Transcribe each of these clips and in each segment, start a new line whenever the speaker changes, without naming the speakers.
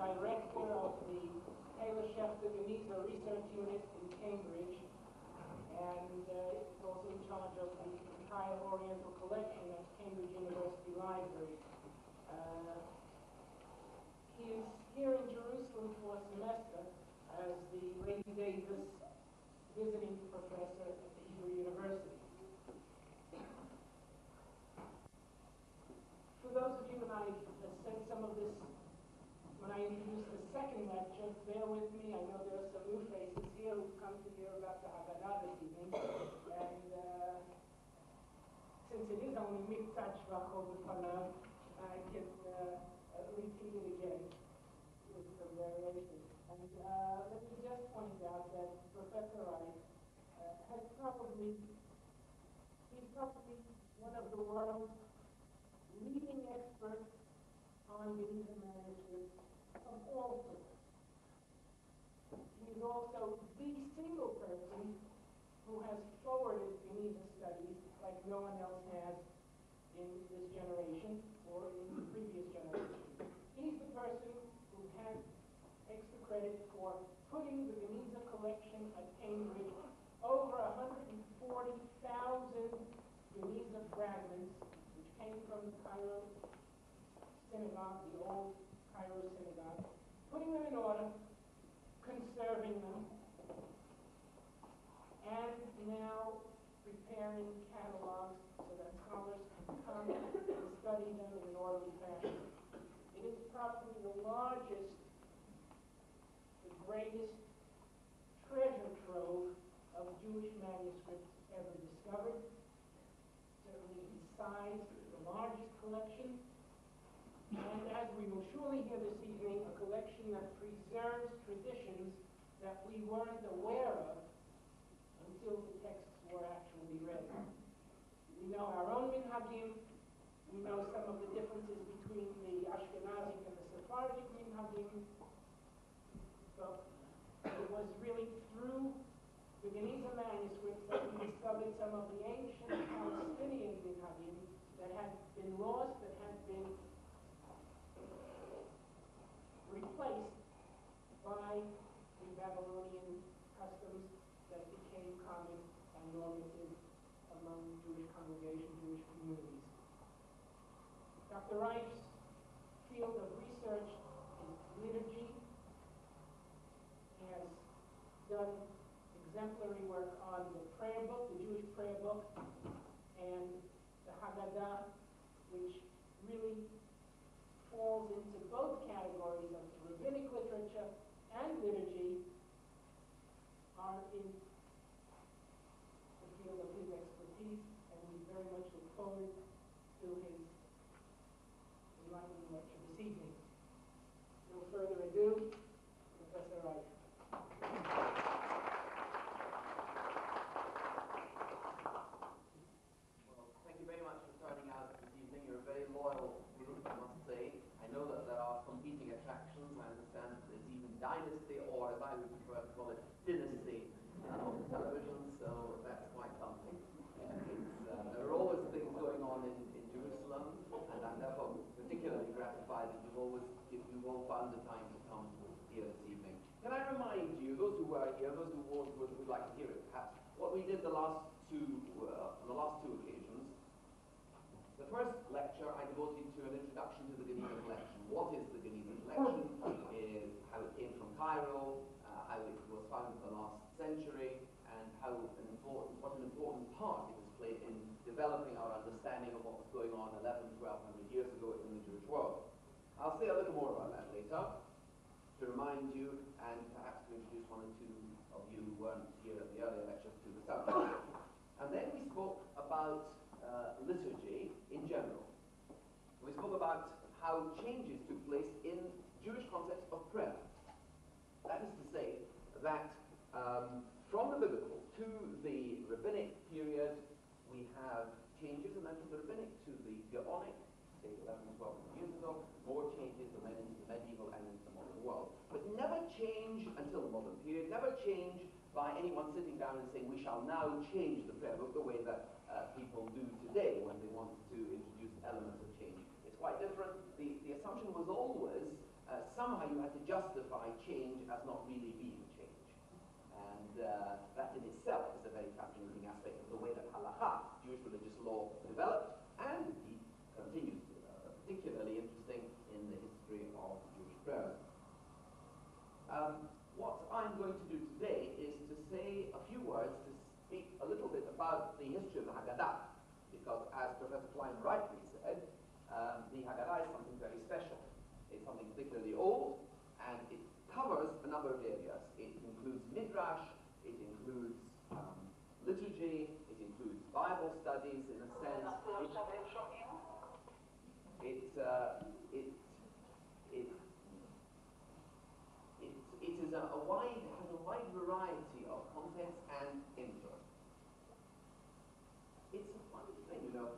director of the Taylor Schefter Geniza Research Unit in Cambridge, and is also in charge of the entire Oriental collection at Cambridge University Library. He is here in Jerusalem for a semester as the Lady Davis visiting professor at the Hebrew University. For those of you, and I said some of this when I introduced the second lecture, bear with me. I know there are some new faces here who've come to hear about the Haggadah this evening. And since it is only Mitzat Shvachot B'Panav, I can repeat it again with some variations. And let me just point out that Professor Reif he's probably one of the world's leading experts on Geniza manuscripts of all sorts. He's also the single person who has forwarded Geniza studies like no one else has in this generation or in the previous generation. He's the person who takes the credit for putting the Geniza collection at Cambridge over 140,000 Geniza fragments, which came from the Cairo synagogue, the old Cairo synagogue, putting them in order, conserving them, and now preparing catalogs so that scholars can come and study them in an orderly fashion. It is probably the largest, the greatest treasure trove of Jewish manuscripts ever discovered. Certainly in size, the largest collection. And as we will surely hear this evening, a collection that preserves traditions that we weren't aware of until the texts were actually read. We know our own minhagim. We know some of the differences between the Ashkenazic and the Sephardic minhagim. But it was really through the Geniza manuscripts that we discovered some of the ancient Palestinian minhagim that had been lost, that had been replaced by the Babylonian customs that became common and normative among Jewish congregations, Jewish communities. Dr. Reif's field of research is liturgy. He has done exemplary work on the prayer book, the Jewish prayer book, and the Haggadah, which really falls into both categories of rabbinic literature and liturgy, are in the field of his expertise, and we very much look forward to his enlightening lecture this evening. No further ado, Professor Reif.
Well, thank you very much for turning out this evening. You're a very loyal group, I must say. I know that there are competing attractions. I understand there's even dynasty, or as I would prefer to call it, dynasty on the television, so that's quite something. There are always things going on in Jerusalem, and I'm therefore particularly gratified that you've all found the time to come here this evening. Can I remind you, those who were here, those who would like to hear it perhaps, what we did on the last two occasions. The first lecture I devoted to an introduction to the Geniza collection. What is the Geniza collection? Is how it came from Cairo, how it was found in the last century, and what an important part it has played in developing our understanding of what was going on 1,100–1,200 years ago in the Jewish world. I'll say a little more about that later, to remind you, and perhaps to introduce one or two of you who weren't here at the earlier lectures to the subject. And then we spoke about liturgy in general. We spoke about how changes took place in Jewish concepts of prayer. That is to say that from the biblical to the rabbinic period, we have changes, and then from the rabbinic to the Gaonic, say 11–1200 years ago, more changes, and then into the medieval and into the modern world. But never change until the modern period, never change by anyone sitting down and saying, we shall now change the prayer book the way that people do today when they want to introduce elements of change. It's quite different. The assumption was always somehow you had to justify change as not really being change. And that in itself is a very fascinating aspect of the way that halakha, Jewish religious law, developed, and indeed continues to, particularly interesting in the history of Jewish prayer. What I'm going to do today is to say a few words to speak a little bit about the history of the Haggadah, because as Professor Klein rightly said, the Haggadah is something very special. It's something particularly old, and it covers a number of areas. It includes midrash, it includes liturgy, it includes Bible studies in a sense. It is has a wide variety of contents and influence. It's a funny thing, you know.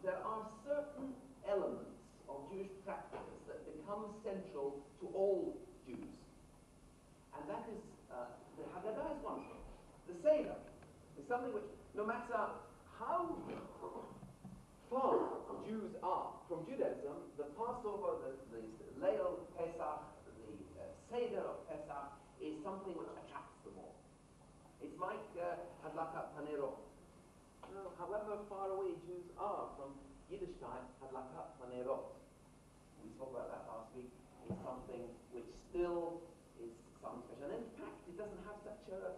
There are certain elements of Jewish practice that become central to all Jews. And that is, the Haggadah is one thing. The Seder is something which, no matter how far Jews are from Judaism, the Passover, the Leil Pesach, the Seder of Pesach is something which attracts them all. It's like Hadlakat Hanerot. However far away Jews are from Yiddishkeit, Hadlakat Hanerot, we spoke about that last week, is something which still is something special. And in fact, it doesn't have such a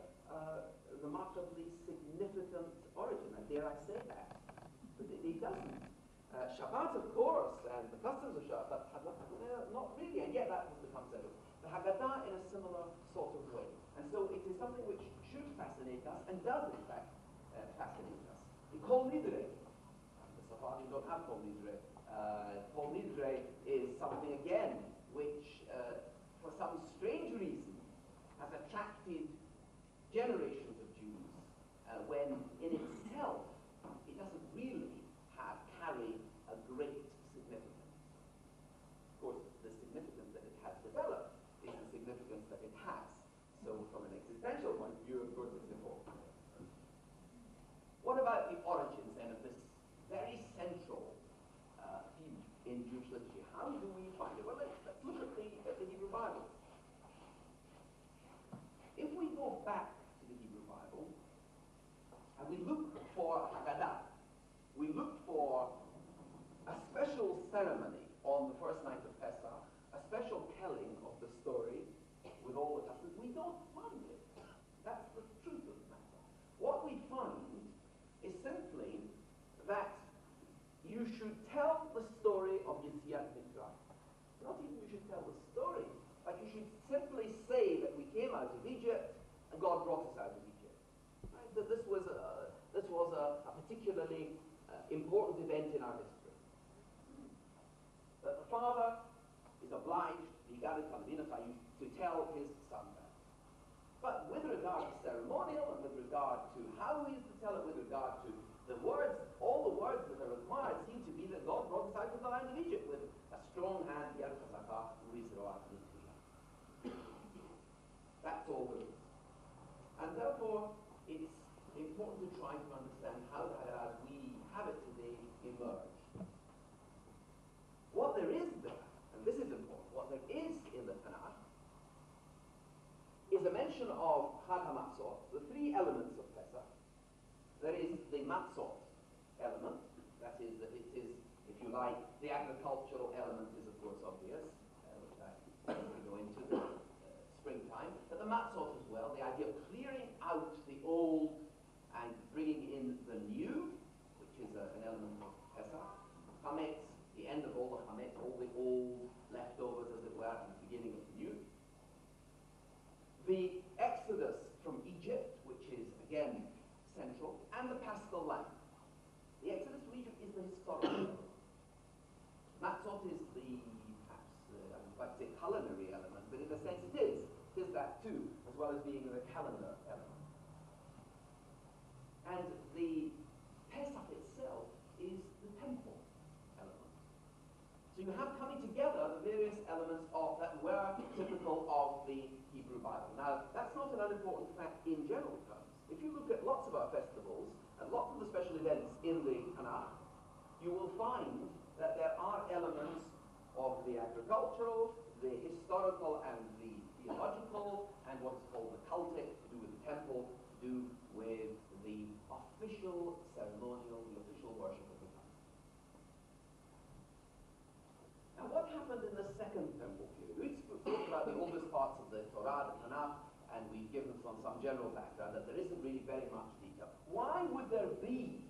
remarkably significant origin. And dare I say that? But it doesn't. Shabbat, of course, and the customs of Shabbat, not really, and yet that has become settled. The Haggadah in a similar sort of way. And so it is something which should fascinate us, and does in fact fascinate us. The Kol Nidre, the Sephardim don't have Kol Nidre. Kol Nidre is something again which, for some strange reason, has attracted generations of Jews, when in itself it doesn't really carry a great significance. Of course, the significance that it has developed is the significance that it has. So from an existential point of view, of course, it's important. What about the origins then of this very central theme in Jewish liturgy? How do we find it? Well, let's look at the Hebrew Bible. If we go back to the Hebrew Bible, and we look for Haggadah, we look for a special ceremony on the first night of Pesach, a special telling of the story with all the customs. We don't find it. That's the truth of the matter. What we find is simply that you should tell the story of Yetziat Mitzrayim. Not even you should tell the story, but you should simply say that we came out of Egypt and God brought us out of Egypt. Right? That this was a particularly important event in our history. That the father is obliged, to tell his son that. But with regard to ceremonial, and with regard to how he is to tell it, with regard to the words, all the words that are required seem to be that God brought us out of the land of Egypt with a strong hand, Yad Chazakah, Rizroah, That's all there is. And therefore, it's important to try to understand how that, as we have it today, emerged. What there is there, and this is important, what there is in the Tanakh is a mention of Chag HaMatzot, the three elements of Pesach. There is the Matzot element, that is, that it is, if you like, the agricultural element is of course obvious, which I will go into the springtime, but the Matzot as well, the idea of clearing out the old and bringing in the new, which is an element of Pesach. Hametz, the end of all the Hametz, all the old leftovers, as it were, and the beginning of the new. The Exodus from Egypt, which is, again, central, and the Paschal Lamb. The Exodus from Egypt is the historical element. Matzot is the, perhaps, I would like to say culinary element, but in a sense it is. It is that too, as well as being the calendar element. And the Pesach itself is the temple element. So you have coming together the various elements that were typical of the Hebrew Bible. Now, that's not an unimportant fact in general terms. If you look at lots of our festivals and lots of the special events in the Tanakh, you will find that there are elements of the agricultural, the historical and the theological, and what's called the cultic, to do with the temple, to do with the official ceremonial, the official worship of the God. Now what happened in the second temple period? We spoke about the oldest parts of the Torah, the Tanakh, and we've given some general background that there isn't really very much detail. Why would there be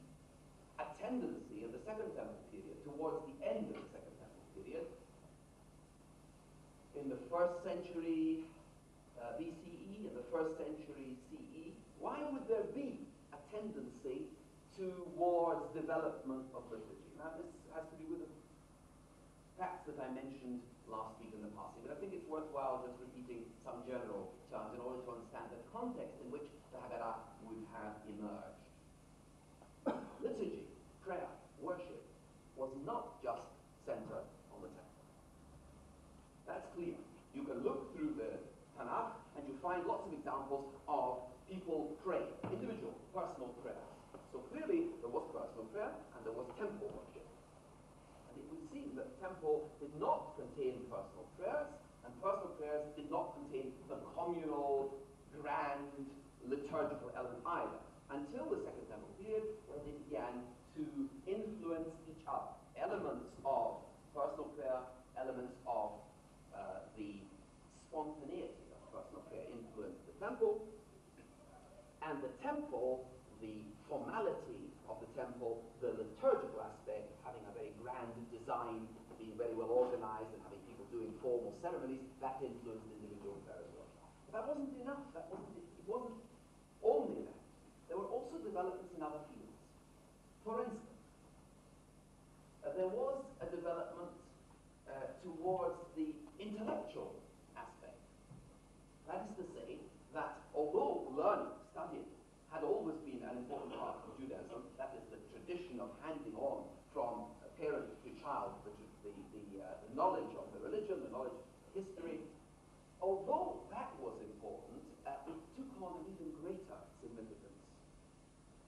a tendency in the second temple period, towards the end of the second temple period, in the 1st century BCE, in the 1st century CE, why would there be a tendency towards development of liturgy? Now this has to do with the facts that I mentioned last week in the passing, but I think it's worthwhile just repeating some general terms in order to understand the context in which the Haggadah would have emerged. Liturgy, prayer, worship, was not just centered on the temple. That's clear. You can look through the Tanakh and you find lots of examples of people praying, individual, personal prayers. So clearly there was personal prayer and there was temple worship. And it would seem that the temple did not contain personal prayers, and personal prayers did not contain the communal, grand, liturgical element either, until the second temple period, when they began to influence each other. Elements of personal prayer, elements of the spontaneity of personal prayer influenced the temple, and the temple, the formality of the temple, the liturgical aspect, having a very grand design, being very well organized, and having people doing formal ceremonies, that influenced individual prayer as well. But that wasn't enough. It wasn't only that. There were also developments in other fields. For instance, there was a development towards the intellectual aspect. That is to say that although learning, studying, had always been an important part of Judaism, that is the tradition of handing on from parent to child the knowledge of the religion, the knowledge of history, although that was important, it took on an even greater significance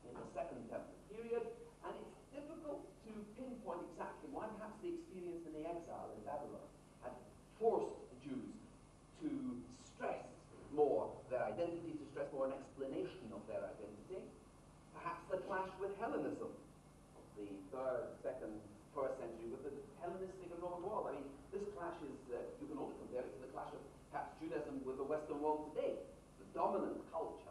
in the second temple period, and it's difficult to pinpoint exactly why perhaps the experience in the exile in Babylon had forced the Jews to stress more their identity, to stress more an explanation of their identity. Perhaps the clash with Hellenism of the 3rd, 2nd, 1st century, with the Hellenistic and Roman world. I mean, this clash is, you can only compare it to the clash of perhaps Judaism with the Western world today. The dominant culture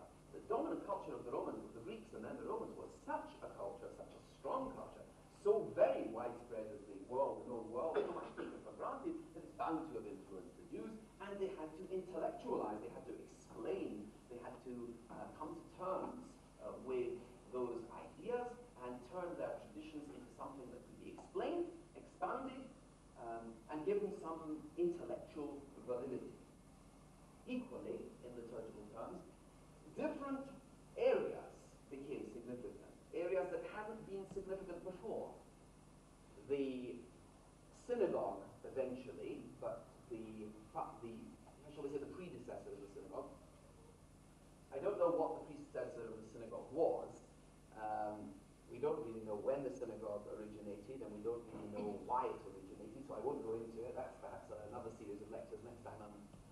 of the Romans, of the Greeks and then the Romans, was such a culture, such a strong culture, so very widespread as the known world, so much taken for granted, that it's bound to have influenced the Jews, and they had to intellectualize, they had to explain, they had to come to terms with those ideas and turn their traditions into something that could be explained, expounded, and given some intellectual validity. Equally, in liturgical terms, different areas became significant, areas that hadn't been significant before. The synagogue eventually, but shall we say, the predecessor of the synagogue. I don't know what the predecessor of the synagogue was. We don't really know when the synagogue originated, and we don't really know why it originated, so I won't go into it. That's perhaps another series of lectures next time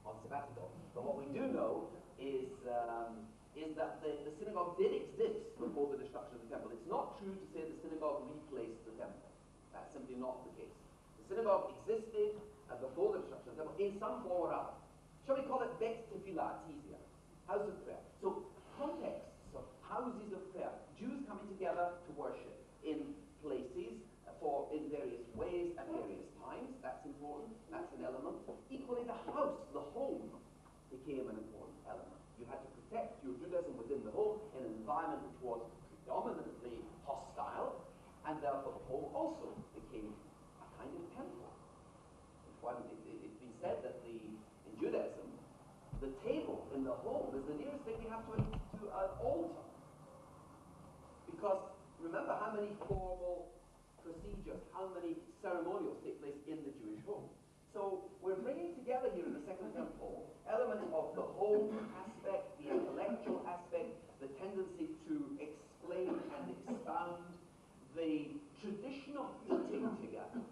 on sabbatical. But what we do know is that the synagogue did exist before the destruction of the temple. It's not true to say the synagogue replaced the temple. That's simply not the case. The synagogue existed before the destruction of the temple in some form or other. Shall we call it Bet Tefillah? It's easier. House of prayer. So contexts of houses of prayer. Jews coming together to worship in places in various ways at various times. That's important. That's an element. Equally, the house, the home, became an important element. You had to protect your Judaism within the home in an environment which was predominantly hostile, and therefore the home also became a kind of temple. It's been said that in Judaism, the table in the home is the nearest thing we have to an altar. Because remember how many formal procedures, how many ceremonials take place in the Jewish home. So we're bringing together here in the Second Temple elements of the home aspect, the intellectual aspect, the tendency to explain and expound, the tradition of eating together.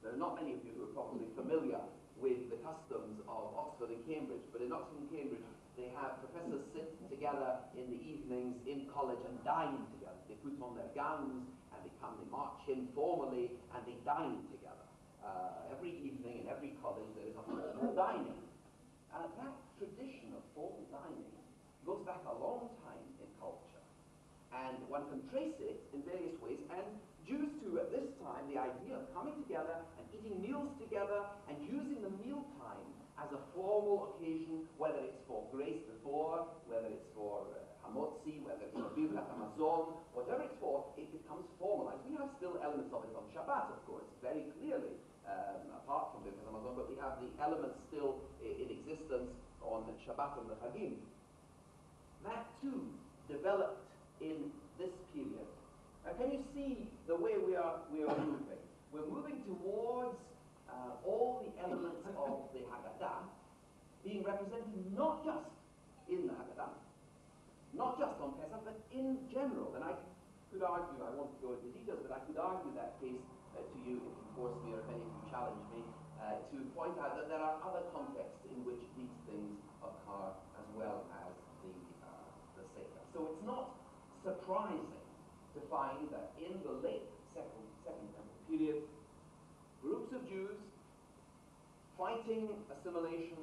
There are not many of you who Cambridge, but in Oxford and Cambridge, they have professors sit together in the evenings in college and dine together. They put on their gowns and they march in formally and they dine together. Every evening in every college there is a formal dining. That tradition of formal dining goes back a long time in culture. And one can trace it in various ways. And Jews too, at this time, the idea of coming together and eating meals together and using the mealtime as a formal occasion, whether it's for grace before, whether it's for hamotzi, whether it's for birkat hamazon, whatever it's for, it becomes formalized. We have still elements of it on Shabbat, of course, very clearly, apart from birkat hamazon, but we have the elements still in existence on Shabbat and the Hagim. That too developed in this period. Now, can you see the way we are moving? We're moving towards all the elements of the Haggadah being represented not just in the Haggadah, not just on Pesach, but in general. And I could argue, I won't go into details, but I could argue that case to you if you force me or if any of you challenge me to point out that there are other contexts in which these things occur as well as the Seder. So it's not surprising to find that in the late Second Temple period, groups of Jews fighting assimilation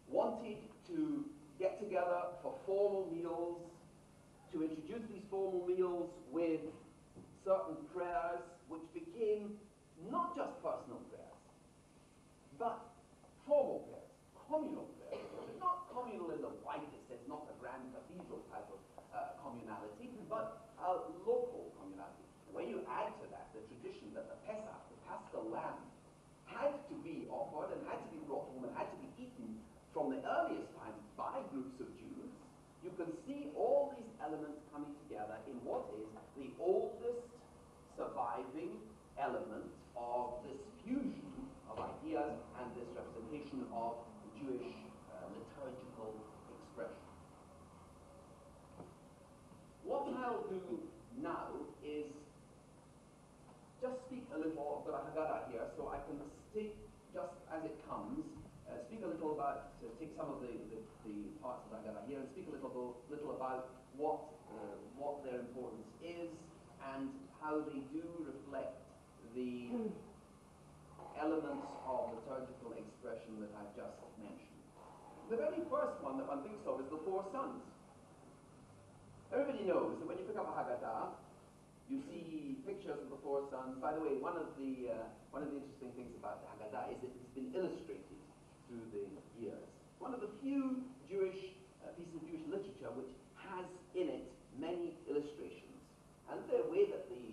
wanted to get together for formal meals, to introduce these formal meals with certain prayers, which became not just personal prayers, but formal prayers, communal prayers. Not communal in the widest sense, not a grand cathedral type of communality, but a local communality. When you add to that the tradition that the Pesach, the Paschal lamb, had to be offered and had to be brought home and had to be eaten from the earliest times by groups of Jews, you can see all these elements coming together in what is the oldest surviving element of this fusion of ideas and this representation of Jewish liturgical expression. What I'll do now is just speak a little of the Haggadah here, so I can take, just as it comes, speak a little about, take some of the parts of the Haggadah here and speak a little about what their importance is and how they do reflect the elements of liturgical expression that I've just mentioned. The very first one that one thinks of is the four sons. Everybody knows that when you pick up a Haggadah, you see pictures of the four sons. By the way, one of the interesting things about the Haggadah is that it's been illustrated through the years. One of the few Jewish pieces of Jewish literature which has in it many illustrations. And the way that the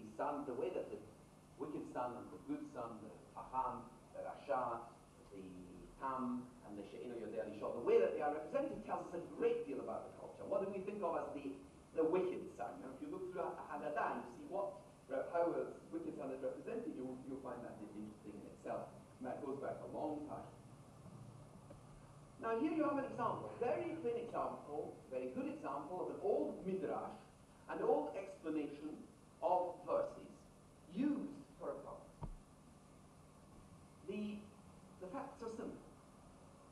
wicked son and the good son, the Chacham, the Rasha, the Tam, and the She'ino Yodeh Lishon, the way that they are represented tells us a great deal about the culture. What do we think of as the wicked son? Now, if you look through a Haggadah and you see how a wicked son is represented, you'll find that interesting in itself. And that goes back a long time. Now here you have an example, very plain example, very good example of an old midrash, an old explanation of verses used for a purpose. The facts are simple.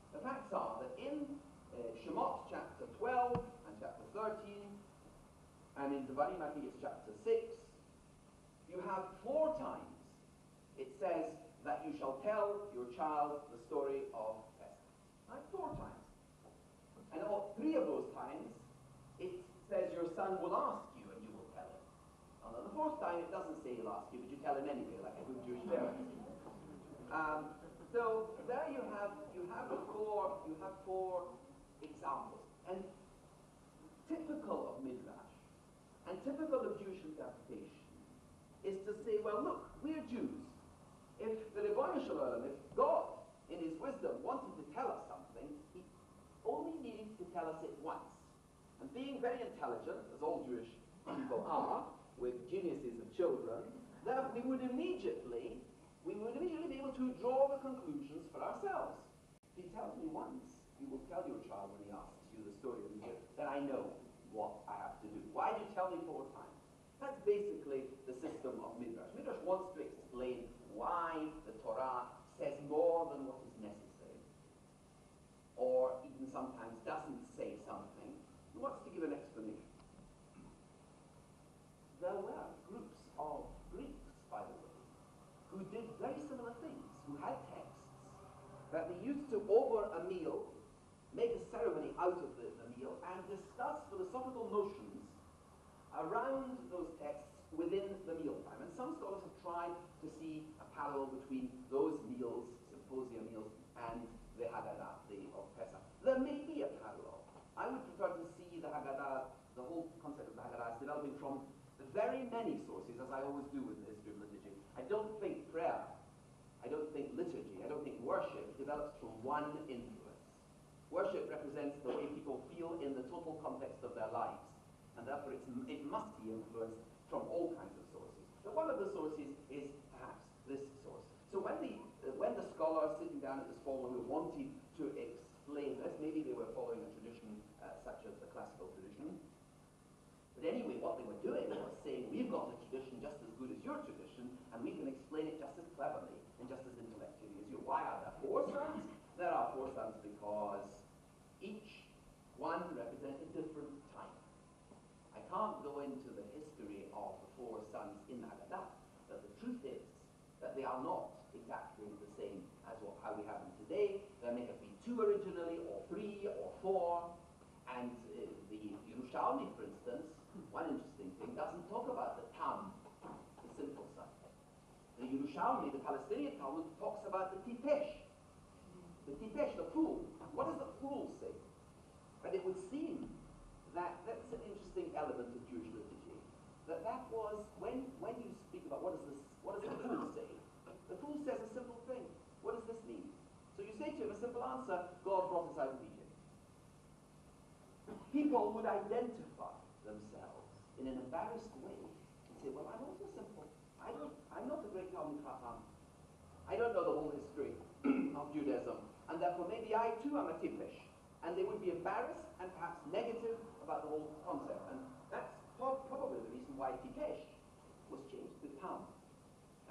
The facts are that in Shemot chapter 12 and chapter 13, and in Devarim, I think it's chapter 6, you have 4 times it says that you shall tell your child the story of Pesach. Right? 4 times. And all 3 of those times, it says your son will ask you and you will tell him. And on the 4th time, it doesn't say he'll ask you, but you tell him anyway, like a good Jewish parent. So there you have 4 examples. And typical of Midrash, and typical of Jewish interpretation, is to say, well, look, we're Jews. If the Rebbeinu Shalom, if God, in his wisdom, wanted to tell us something, he only needed to tell us it once. And being very intelligent, as all Jewish people are, with geniuses of children, that we would immediately be able to draw the conclusions for ourselves. If he tells me once, you will tell your child when he asks you the story of Egypt, then I know what I have to do. Why do you tell me 4 times? That's basically the system of Midrash. Midrash wants to explain why the Torah says more than what is necessary.
did very similar things, who had texts, that they used to, over a meal, make a ceremony out of the meal and discuss philosophical notions around those texts within the mealtime. And some scholars have tried to see a parallel between those meals, symposia meals, and the Haggadah of Pesach. There may be a parallel. I would prefer to see the Haggadah, the whole concept of the Haggadah, is developing from the very many sources, as I always do with the history of liturgy. I don't think prayer, I don't think liturgy, I don't think worship develops from one influence. Worship represents the way people feel in the total context of their lives, and therefore it must be influenced from all kinds of sources. But one of the sources is perhaps this source. So when the scholars sitting down at this forum who wanted to explain this, maybe they were following a tradition such as the classical tradition. But anyway, what they were doing was saying, we've got a tradition just as good as your tradition, and we can explain it just as cleverly and just as intellectually as you. Why are there 4 sons? There are 4 sons because each one represents a different time. I can't go into the history of the 4 sons in Haggadah, but the truth is that they are not exactly the same as how we have them today. There may have been 2 originally, or 3, or 4, and the Yerushalmi, for instance, one interesting thing, doesn't talk about the Tam, the sinful son. The Yerushalmi, the Palestinian Talmud, talks about the Tipesh. The Tipesh, the fool. What does the fool say? And it would seem that that's an interesting element of Jewish liturgy. That was, when you speak about what does the fool say? The fool says a simple thing. What does this mean? So you say to him a simple answer, God brought us out of Egypt. People would identify themselves in an embarrassed way and say, well, I'm also simple. I'm not a great Talmud Chacham. I don't know the whole history of Judaism, and therefore maybe I too am a Tipesh. And they would be embarrassed and perhaps negative about the whole concept. And that's probably the reason why Tipesh was changed to Tam.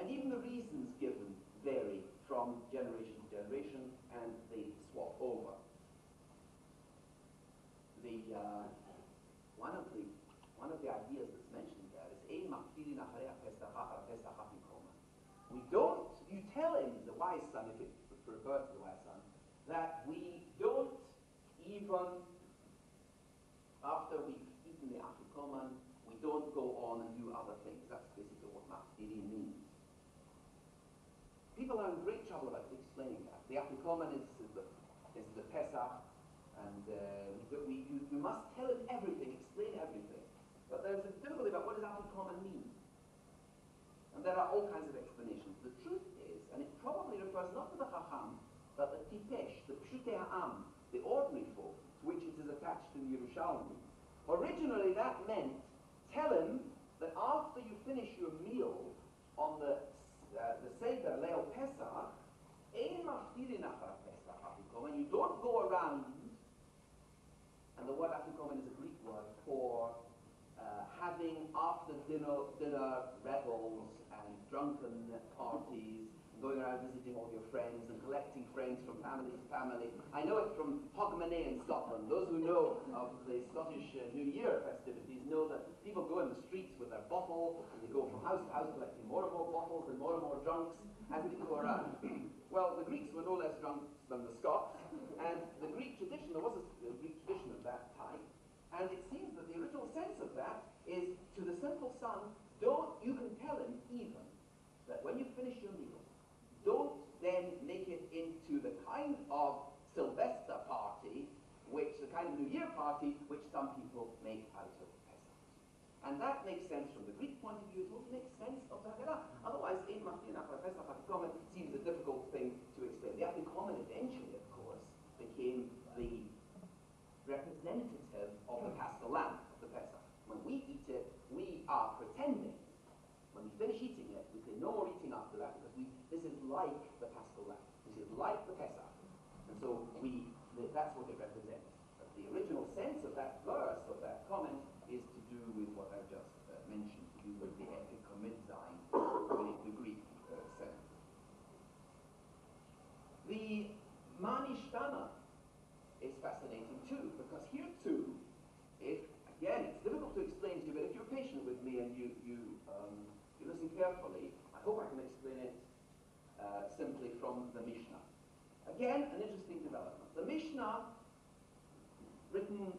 And even the reasons given vary from generation to generation, and they swap over. One of the ideas that's mentioned there is Ein Machtilin Acharei HaPesach Achar Pesach HaPikoma. We don't, you tell him, the wise son, if it refers to the wise son, that we don't even, after we've eaten the Afikoman, we don't go on and do other things. That's basically what Machtilin means. People are in great trouble about explaining that. The Afikoman is the Pesach, and you must tell him everything, explain everything. But there's a difficulty about what does Afikoman mean. And there are all kinds of explanations. The truth is, and it probably refers not to the Chacham, but the Tipesh, the Pshutei Ha'am, the ordinary folk, to which it is attached in Yerushalmi. Originally that meant, tell him that after you finish your meal on the Seder Leil Pesach, Ein Maftirin Achar Pesach Afikoman, you don't go around, and the word Afikoman is a Greek word for having after dinner revels and drunken parties, going around visiting all your friends and collecting friends from family to family. I know it from Hogmanay in Scotland. Those who know of the Scottish New Year festivities know that people go in the streets with their bottle, and they go from house to house collecting more and more bottles and more drunks as they go around. Well, the Greeks were no less drunk than the Scots, and the Greek tradition, there was a Greek tradition of that type, and it seems that the original sense of that is to the simple son, you can tell him even that when you finish your meal, don't then make it into the kind of Sylvester party, the kind of New Year party, which some people make out of Pesach. And that makes sense from the Greek point of view. It also makes sense of the Haggadah. Otherwise, Ein Machtilin Achar Pesach HaPikoma seems a difficult thing to explain. The Apikomen eventually, of course, became the representative of the Paschal Lamb, of the Pesach. When we eat it, we are pretending. When we finish eating it, we say no more eating after that, because this is like the Paschal Lamb. This is like the Pesach. And so that's what it represents. But the original sense of that verse, of that comment, is to do with what I've just mentioned, to do with the epikomidzine, the Greek sense. The Manishtana is fascinating too, because here too, again, it's difficult to explain to you, but if you're patient with me and you listen carefully, I hope I can explain it simply from the Mishnah. Again, an interesting development. The Mishnah, written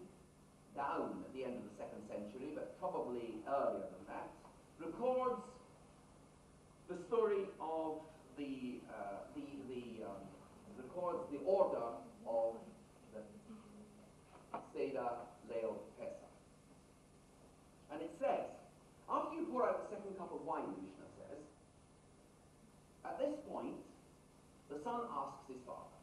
down at the end of the 2nd century, but probably earlier than that, records the story of records the order of the Seder Leil Pesach. And it says, after you pour out the 2nd cup of wine, the Mishnah says, at this point, the son asks his father.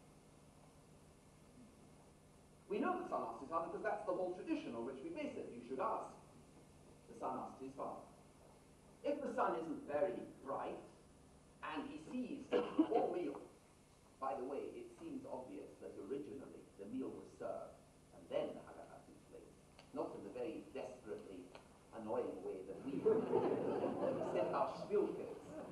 We know the son asks his father because that's the whole tradition on which we base it. You should ask. The son asks his father. If the son isn't very bright, and he sees the whole meal, by the way, it seems obvious that originally the meal was served, and then the Haggadah took place. Not in the very desperately annoying way that we send our shpilkes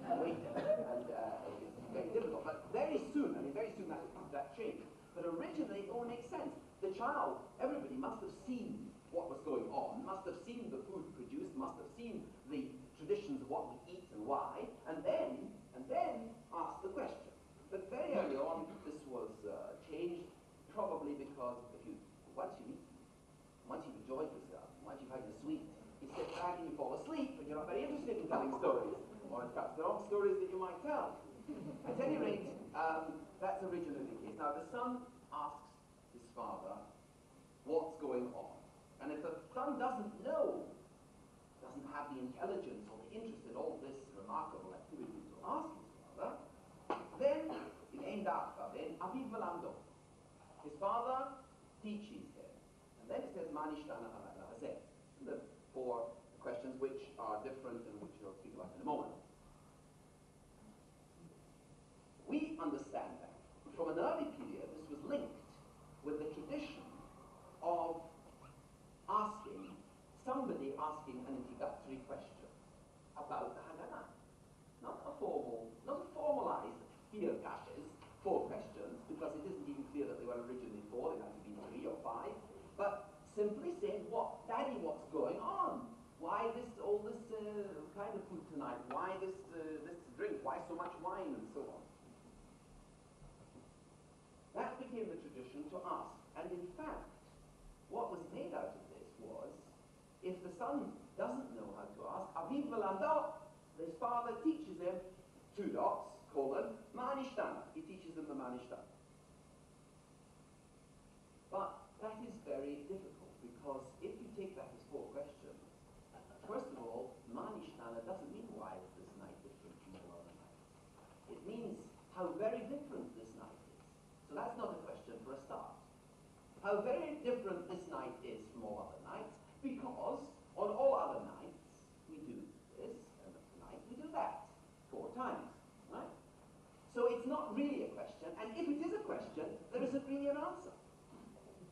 and wait, and it's very difficult. But very soon that changed. But originally it all makes sense. The child, everybody must have seen what was going on, must have seen the food produced, must have seen the traditions of what we eat and why, and then ask the question. But very early on, this was changed, probably because once you've eaten, once you've enjoyed yourself, once you've had your sweet, you sit back and you fall asleep, and you're not very interested in telling stories, or in fact, there are stories that you might tell. At any rate, that's originally the case. Now, the son asks his father what's going on. And if the son doesn't know, doesn't have the intelligence or the interest in all this remarkable activity to ask his father, then in Aviv Melando, his father teaches him. And then it says, Manishtana Halala Hazeh. The 4 questions which are different and which we'll speak about in a moment. We understand that from an early period, this was linked with the tradition of somebody asking an introductory question about the Haggadah. Not a formalized fear caches, 4 questions, because it isn't even clear that they were originally 4, they might have been 3 or 5, but simply saying, Daddy, what's going on? Why all this kind of food tonight? Why this drink? Why so much wine and so on? That became the tradition to ask. And in fact, what was made out of this was, if the son doesn't know how to ask, Aviv Melando, his father teaches him 2 dots, colon, Manishtana. He teaches them the Manishtana. But that is very difficult, because if you take that as 4 questions, first of all, Manishtana doesn't mean why is this night different from all other nights. It means how very different this night is. So that's not a question for a start. How very different this night is from all other nights, because on all other nights we do this, and tonight we do that 4 times, right? So it's not really a question, and if it is a question, there isn't really an answer.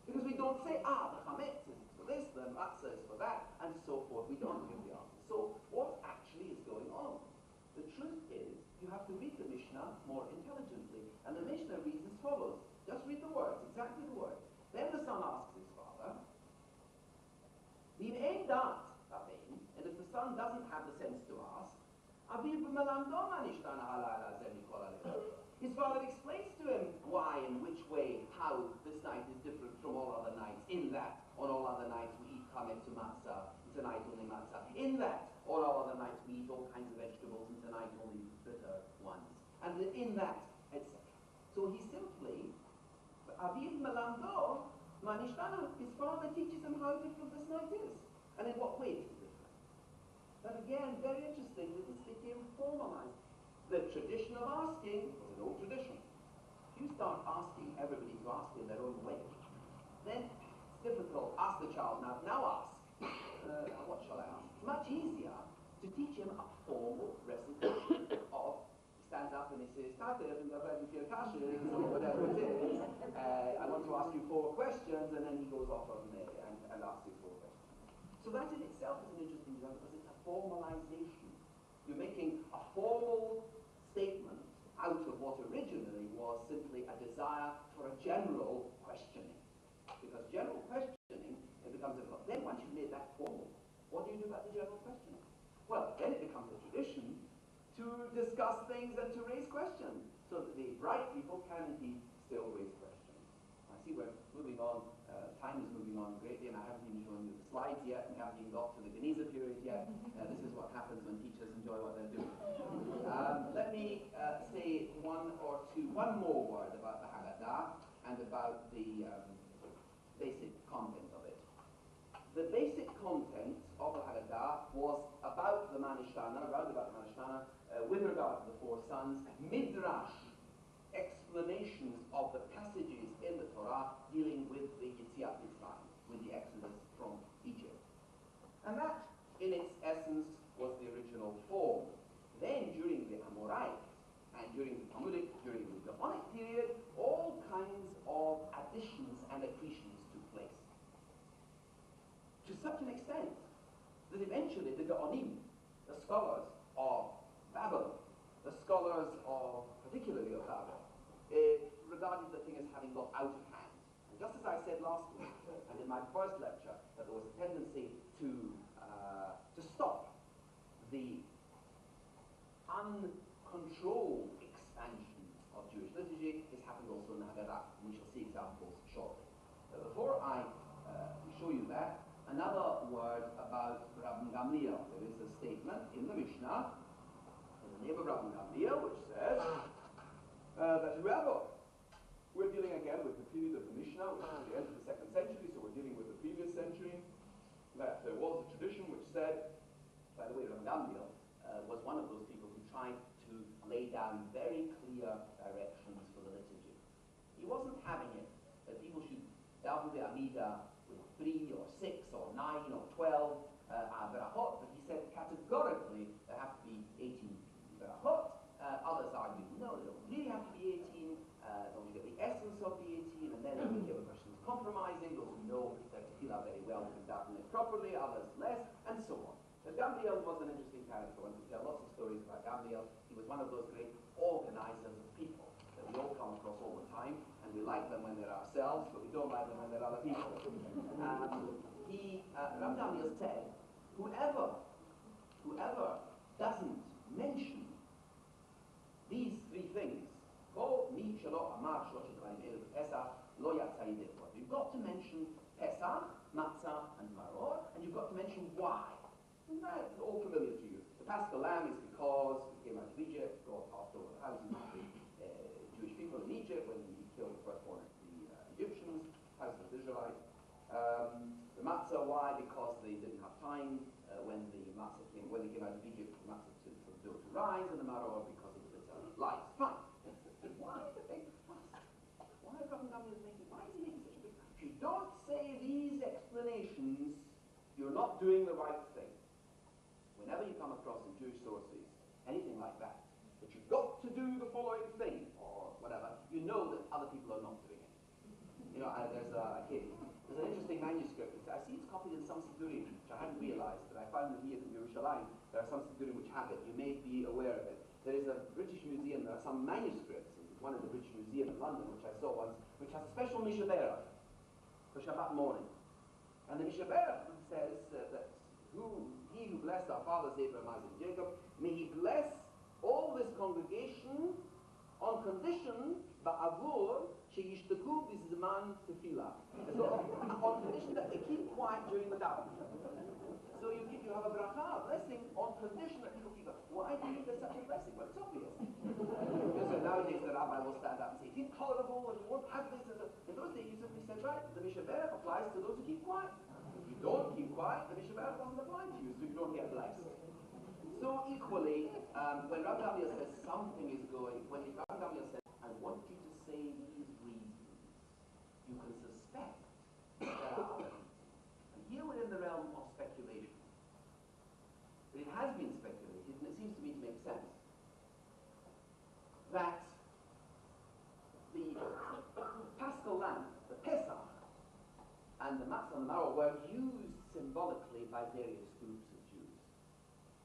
Because we don't say, the chametz is for this, the matzah is for that, and so forth. We don't give the answer. So what actually is going on? The truth is, you have to read the Mishnah more intelligently, and the Mishnah reads as follows. Just read the words, exactly the words. Then the son asks his father, and if the son doesn't have the sense to ask, his father explains to him why and which way, how this night is different from all other nights, in that on all other nights we eat chametz to matzah, tonight only matzah, in that on all other nights we eat all kinds of vegetables, and tonight only bitter ones, and in that, etc. So he simply, Aviv Melando, Manishtana, his father teaches him how different this night is, and in what way it is different. But again, very interesting that this became formalized. The tradition of asking was an old tradition. If you start asking everybody to ask in their own way, then it's difficult. Ask the child, now ask. What shall I ask? It's much easier to teach him a formal recitation of, he stands up and he says, Tate, whatever it is, I want to ask you 4 questions, and then he goes off and asks you 4 questions. So that in itself is an interesting development, because it's a formalization. You're making a formal statement out of what originally was simply a desire for a general questioning. Because general questioning, it becomes difficult. Then once you've made that formal, what do you do about the general questioning? Well, then it becomes a tradition to to discuss things and to raise questions, so that the bright people can indeed still raise questions. I see we're moving on, time is moving on greatly, and I haven't even shown you the slides yet, and we haven't even got to the Geniza period yet. This is what happens when teachers enjoy what they're doing. Let me say one more word about the Haggadah and about the basic content of it. The basic content of the Haggadah was about the Manishtana, round about the Manishtana, with regard to the four sons, midrash, explanations of the passages in the Torah dealing with the Yetziat Mitzrayim, with the Exodus from Egypt. And that, in its essence, was the original form. Then, during the Amorite and during the Talmudic, during the Gaonic period, all kinds of additions and accretions took place. To such an extent that eventually the Gaonim, the scholars of Babel, the scholars of, particularly of Babel, regarded the thing as having got out of hand. And just as I said last week, and in my first lecture, that there was a tendency to stop the uncontrolled expansion of Jewish liturgy, is happened also in the Haggadah, and we shall see examples shortly. Before I show you that, another word about Rabbi Gamliel. There is a statement in the Mishnah, in the name of Rabbi Gamliel, which says that Rabbi, we're dealing again with the period of the Mishnah, which is the end of the 2nd century, so we're dealing with the previous century, that there was a tradition which said, by the way, Rabbi Gamliel was one of those people who tried to lay down very clear directions for the liturgy. He wasn't having it that people should daven the Amidah with 3 or 6 or 9 or 12 berachot, but he said categorically there have to be 18 berachot. Others argued, no, they don't really have to be 18, as long as you get the essence of the 18, and then if you have a person who's compromising, those who know that tefillah very well can daven it properly, others less, and so on. But Gamliel was an interesting character. One could tell lots of stories about Gamliel. He was one of those great organizers of people that we all come across all the time, and we like them when they're ourselves, but we don't like them when they're other people. Rabbi Gamliel said, whoever doesn't mention these 3 things, you've got to mention Pesach, Matzah, and Maror, and you've got to mention why. And that's all familiar to you. The Paschal Lamb is because we came out of Egypt, God passed over the houses of the Jewish people in Egypt when he killed the firstborn of the Egyptians, houses of the Israelites. The Matzah, why? Because they didn't have time when they came out of Egypt, the Matzah to rise, and the Maror because of the lights. Fine. Why is he making such a big fuss? If you don't say these explanations, you're not doing the right thing. Whenever you come across in Jewish sources anything like that you've got to do the following thing, or whatever, you know that other people are not doing it. You know, there's an interesting manuscript. I see it's copied in some Siddurim, which I hadn't realized, but I found that here in Yerushalayim, there are some Siddurim which have it. You may be aware of it. There is a British museum, there are some manuscripts, one in the British Museum in London, which I saw once, which has a special Mishaberach for Shabbat morning. And the Mishaberach says that he who blessed our fathers Abraham, Isaac, and Jacob, may he bless all this congregation on condition ba'avur sheyishtaku bizman tefillah. So on condition that they keep quiet during the daven. So you have a bracha, a blessing, on condition that people keep quiet. Why do you need such a blessing? Well, it's obvious. So nowadays the rabbi will stand up and say, it's intolerable, and you won't have this. In those days you simply said, right, the Mishaberach applies to those who keep quiet. If you don't keep quiet, the Mishaberach doesn't apply to you, so you don't get blessed. So equally, when Rabbi Gamliel says something is going, when Rabbi Gamliel says, I want you to say these reasons, you can suspect there are other reasons. And here we're in the realm of speculation. But it has been speculated, and it seems to me to make sense, that the Paschal Lamb, the Pesach, and the Matzah and the Maror were used symbolically by various groups of Jews.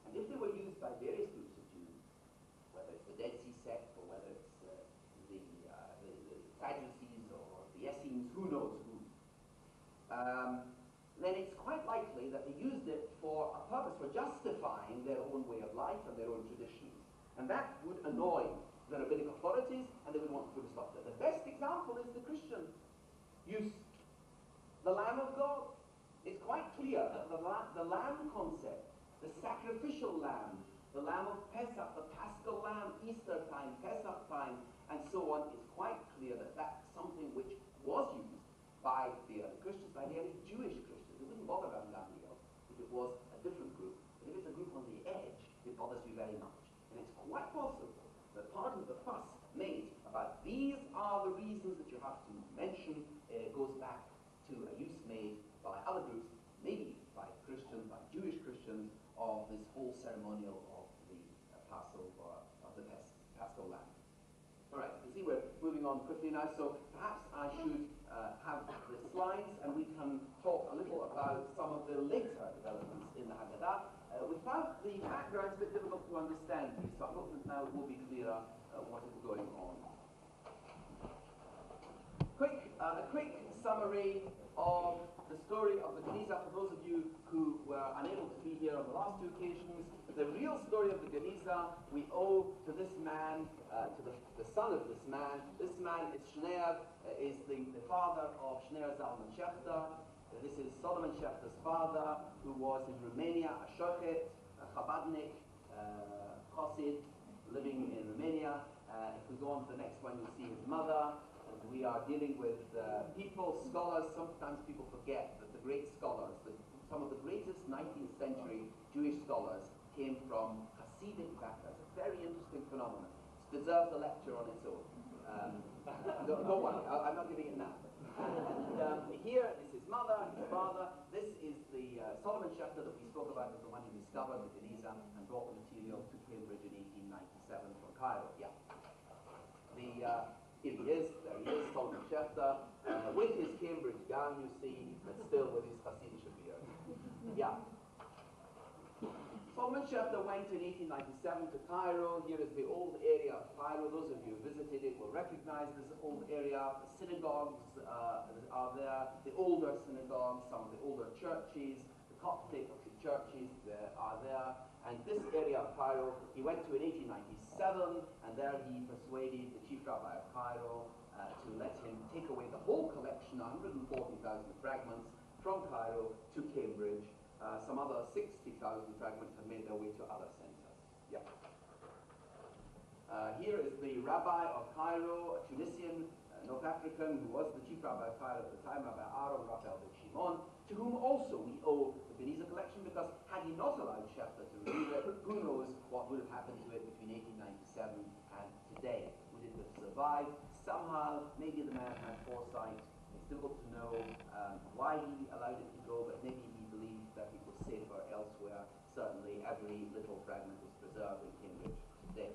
And if they were used by various groups of Jews, whether it's the Dead Sea sect, or whether it's the Sadducees, or the Essenes, who knows who, then it's quite likely that they used it for a purpose, for justifying their own way of life and their own traditions. And that would annoy the rabbinic authorities, and they would want to put a stop to it. The best example is the Christian use. The Lamb of God. It's quite clear that the lamb concept, the sacrificial lamb, the lamb of Pesach, the paschal lamb, Easter time, Pesach time, and so on, is quite clear that that's something which was used by the early Christians, by the early Jewish Christians. They wouldn't bother about anything else if it was a different group. But if it's a group on the edge, it bothers you very much. And it's quite possible that part of the fuss made about these are the reasons that you have to mention goes back to a use made by other groups, maybe by Christians, by Jewish Christians, of this whole ceremonial of the Passover, of the Paschal Lamb. All right, you see we're moving on quickly now, so perhaps I should have the slides and we can talk a little about some of the later developments in the Haggadah. Without the background, it's a bit difficult to understand these, so I hope that now it will be clearer what is going on. A quick summary of the story of the Geniza for those of you who were unable to be here on the last two occasions. The real story of the Geniza we owe to this man, to the son of this man. This man is Shneer, is the father of Shneer Zalman Shechter. This is Solomon Shechter's father, who was in Romania, a shochet, a Chabadnik, Chassid, living in Romania. If we go on to the next one, you'll see his mother. We are dealing with people, scholars. Sometimes people forget that the great scholars, some of the greatest 19th century Jewish scholars came from Hasidic backgrounds. A very interesting phenomenon. It deserves a lecture on its own. Don't worry, I'm not giving it now. And here is his mother, his father. This is the Solomon Shechter that we spoke about, as the one who discovered the Geniza and brought the material to Cambridge in 1897 from Cairo. Yeah. Here he is, there he is, Solomon Shechter, with his Cambridge gown, you see, but still with his Hasidic beard. Yeah. Solomon Shechter went in 1897 to Cairo. Here is the old area of Cairo. Those of you who visited it will recognize this old area. The synagogues are there, the older synagogues, some of the older churches, the Coptic churches are there. And this area of Cairo, he went to in 1897, and there he persuaded the chief rabbi of Cairo to let him take away the whole collection, 140,000 fragments, from Cairo to Cambridge. Some other 60,000 fragments have made their way to other centers. Yeah. Here is the rabbi of Cairo, a Tunisian, North African, who was the chief rabbi of Cairo at the time, Rabbi Aaron Raphael ben Shimon, to whom also we owe the Geniza collection, because had he not allowed Shechter to read it, who knows what would have happened to it between 1897 and today. Would it have survived? Somehow, maybe the man had foresight. It's difficult to know why he allowed it to go, but maybe he believed that it was safer elsewhere. Certainly, every little fragment is preserved in Cambridge today.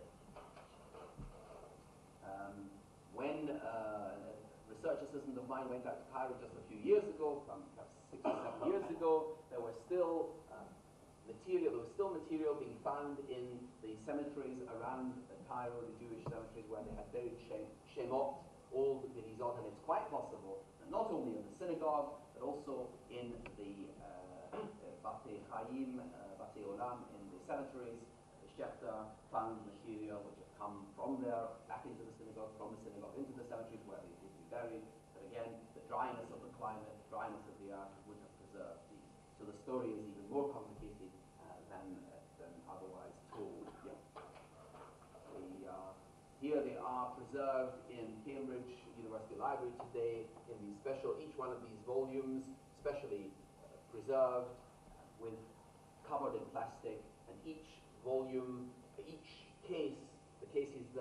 When a research assistant of mine went out to Cairo just a few years ago, perhaps 6 or 7 years ago, there was still material being found in the cemeteries around Cairo, the Jewish cemeteries where they had buried Shemot, all the Genizot, and it's quite possible that not only in the synagogue, but also in the Batei Chaim, Batei Olam, in the cemeteries, Shechter found material which had come from there, back into the synagogue, from the synagogue into the cemeteries where they would be buried. But again, the dryness of the climate, the dryness of the earth would have preserved these. So the story is even more complicated than otherwise told. Yeah. Here they are preserved in Cambridge University Library today in these special, each one of these volumes, specially preserved with covered in plastic, and each volume, each case, the case is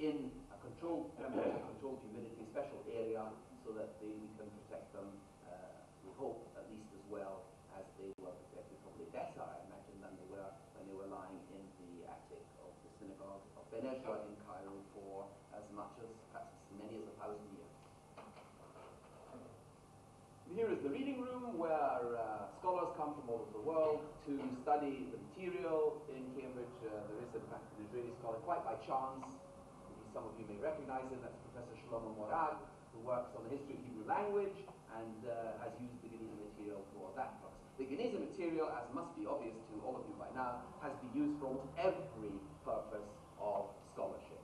in a controlled temperature, controlled humidity, special area, so that we can protect them, we hope, at least as well as they were protected, probably better, I imagine, than they were when they were lying in the attic of the synagogue of Ben Ezra in Cairo for as much as, perhaps as many as 1,000 years. Here is the reading room where scholars come from all over the world to study the material in Cambridge. There is, in fact, an Israeli scholar, quite by chance. Some of you may recognize him. That's Professor Shlomo Morag, who works on the history of Hebrew language and has used the Geniza material for that purpose. The Geniza material, as must be obvious to all of you by now, has been used for almost every purpose of scholarship.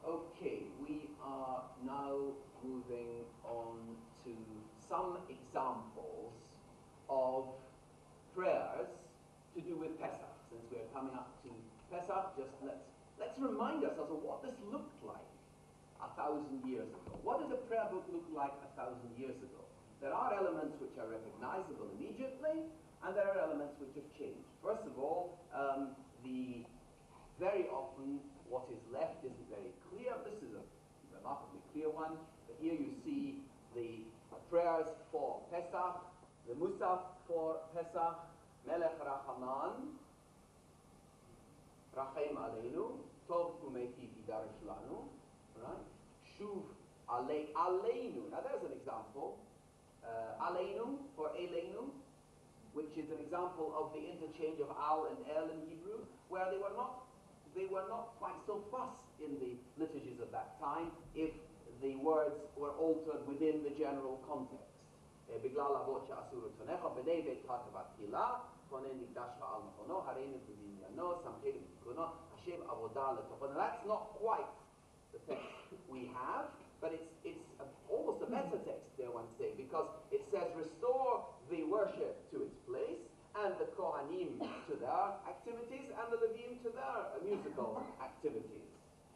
Okay, we are now moving on to some examples of prayers to do with Pesach. Since we're coming up to Pesach, just let's remind ourselves of what this looked like 1,000 years ago. What did the prayer book look like 1,000 years ago? There are elements which are recognizable immediately, and there are elements which have changed. First of all, very often what is left isn't very clear. This is a remarkably clear one. But here you see the prayers for Pesach, the Musaf for Pesach, Melech Rachaman, Rachem Aleinu, Tov Umeiti Vidarish Lanu, right? Shuv Aleinu. Now there's an example. Aleinu for Eleinu, which is an example of the interchange of al and el in Hebrew, where they were not quite so fussed in the liturgies of that time if the words were altered within the general context. Now that's not quite the text we have, but it's almost a better text, dare one say, because it says restore the worship to its place, and the Kohanim to their activities, and the Levim to their musical activities.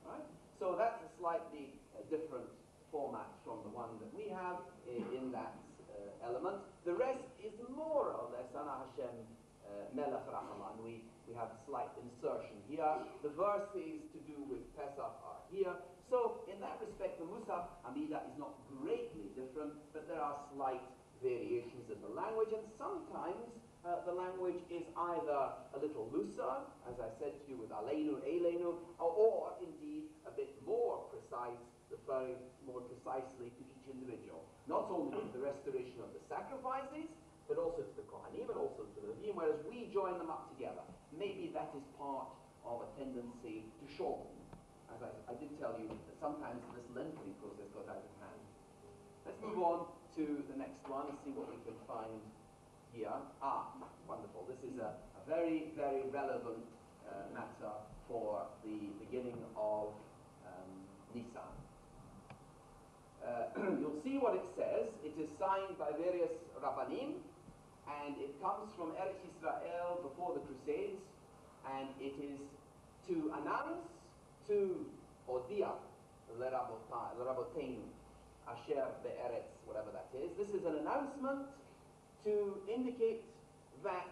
Right? So that's a slightly different format from the one that we have in that element. The rest is more or less Ana Hashem Melech Rachaman. We have a slight insertion here. The verses to do with Pesach are here. So in that respect, the Musaf Amida is not greatly different, but there are slight variations in the language, and sometimes the language is either a little looser, as I said to you with Aleinu, Eleinu, or indeed a bit more precise, referring more precisely to each individual. Not only to the restoration of the sacrifices, but also to the Kohanim and also to the Levim, whereas we join them up together. Maybe that is part of a tendency to shorten. As I did tell you, that sometimes this lengthening process got out of hand. Let's move on to the next one and see what we can find here. Wonderful. This is a very, very relevant matter for the beginning of Nisan. You'll see what it says. It is signed by various Rabbanim, and it comes from Eretz Israel before the Crusades, and it is to announce to Odia, Leraboteinu, Asher Be'eretz, whatever that is. This is an announcement to indicate that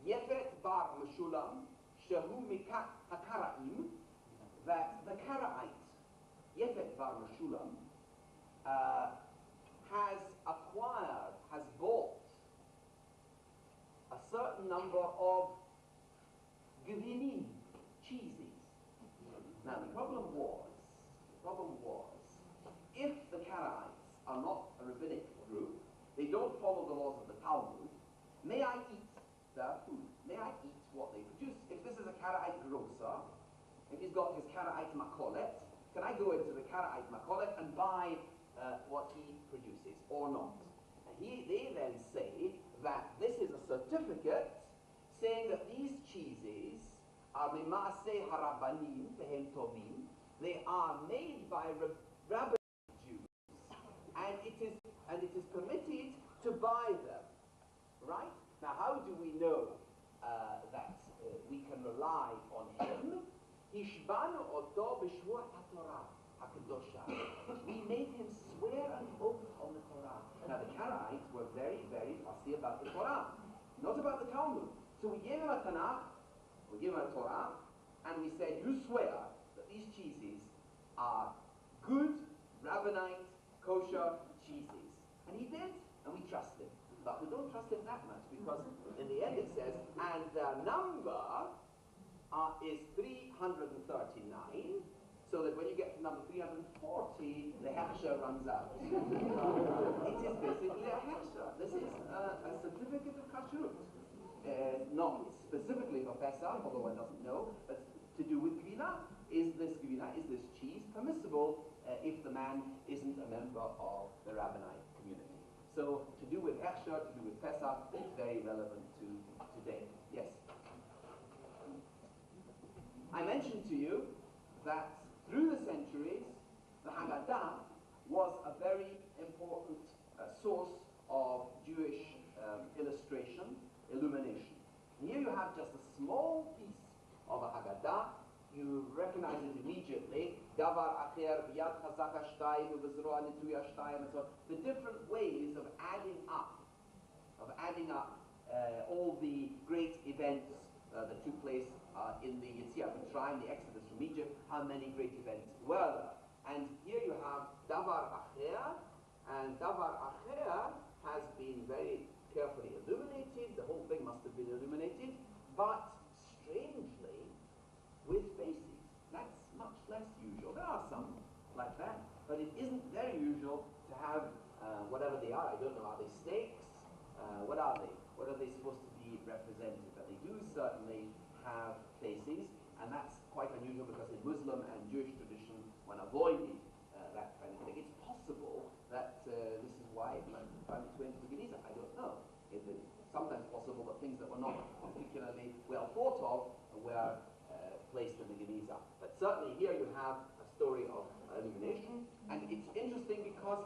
Yefet Bar Meshulam, Shehu Mikat HaKaraim, that the Karaite, Yefet Bar Meshulam, has bought a certain number of Gvinim, cheeses. Now the problem was, if the Karaites are not a rabbinic group, they don't follow the laws of the Talmud, may I eat their food? May I eat what they produce? If this is a Karaite grocer, if he's got his Karaite makolet, can I go into the Karaite makolet and buy what he produces or not? And they then say that this is a certificate saying that these cheeses are Mimase Harabanim Tehem Tovim. They are made by rabbinic Jews, and it is permitted to buy them. Right? Now, how do we know that we can rely on him? Hishbanu oto b'shvuat haTorah hakadosha. We made him swear an oath on the Torah. Now, the Karaites were very, very fussy about the Torah, not about the Talmud. So we gave him a Tanakh, we gave him a Torah, and we said, you swear that these cheeses are good, rabbinite, kosher cheeses. And he did, and we trust him. But we don't trust him that much, because in the end it says, and the number is 339, so that when you get to number 340, the hechsher runs out. It is basically a hechsher. This is a certificate of kashrut. Not specifically for Pesach, although one doesn't know, but to do with gvina. Is this cheese permissible if the man isn't a member of the rabbinite community? So to do with hechsher, to do with Pesach, it's very relevant to today. to you that through the centuries, the Haggadah was a very important source of Jewish illustration, illumination. And here you have just a small piece of a Haggadah. You recognize it immediately. Davar acher, biyad chazaka shtayim, ubezroa nituya shtayim, and so on. The different ways of adding up all the great events that took place in the Yetziat Mitzrayim, the Exodus from Egypt. How many great events were there? And here you have Davar Acher, and Davar Acher has been very carefully illuminated. The whole thing must have been illuminated, but strangely, with faces. That's much less usual. There are some like that, but it isn't very usual to have whatever they are. I don't know, are they snakes? What are they? What are they supposed to be represented? But they do certainly have faces, and that's quite unusual because in Muslim and Jewish tradition one avoided that kind of thing. It's possible that this is why it went into the Geniza. I don't know. It's sometimes possible that things that were not particularly well thought of were placed in the Geniza. But certainly here you have a story of illumination, and it's interesting because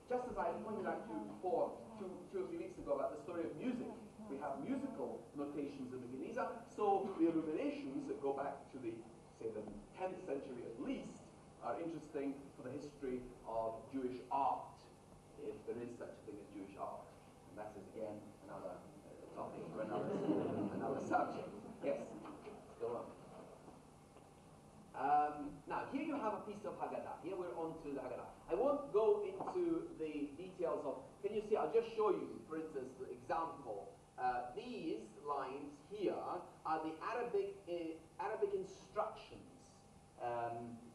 just as I pointed out to you before, two or three weeks ago, about the story of music, we have musical notations in the Geniza, so the illuminations that go back to the, say, the 10th century at least, are interesting for the history of Jewish art, if there is such a thing as Jewish art. And that is, again, another topic for another subject. Yes? Go on. Now, here you have a piece of Haggadah. Here we're on to the Haggadah. I won't go into the details of, can you see, I'll just show you, for instance, the example. These lines here are the Arabic instructions.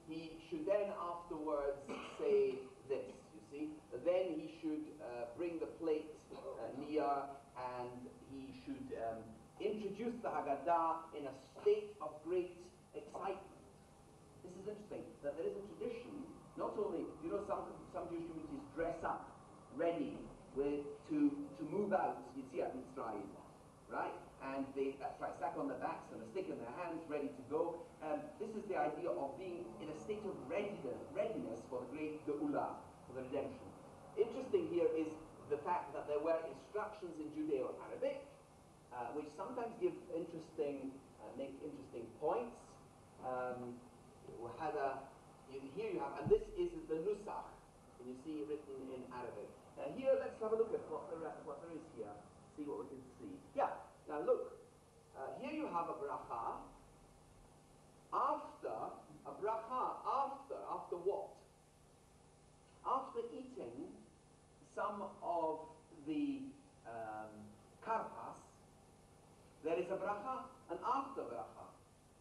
He should then afterwards say this, you see. Then he should bring the plate near, and he should introduce the Haggadah in a state of great excitement. This is interesting, that there is a tradition, not only, you know, some Jewish communities dress up, ready to move out, Yetziat Mitzrayim, right? And that's right, sack on their backs and a stick in their hands, ready to go. This is the idea of being in a state of readiness for the great Geula, for the redemption. Interesting here is the fact that there were instructions in Judeo-Arabic, which sometimes give make interesting points. Here you have, and this is the Nusach, and you see written in Arabic. Here, let's have a look at what there is here, see what we can see. Yeah, now look, here you have a bracha. After what? After eating some of the karpas, there is a bracha, an after bracha,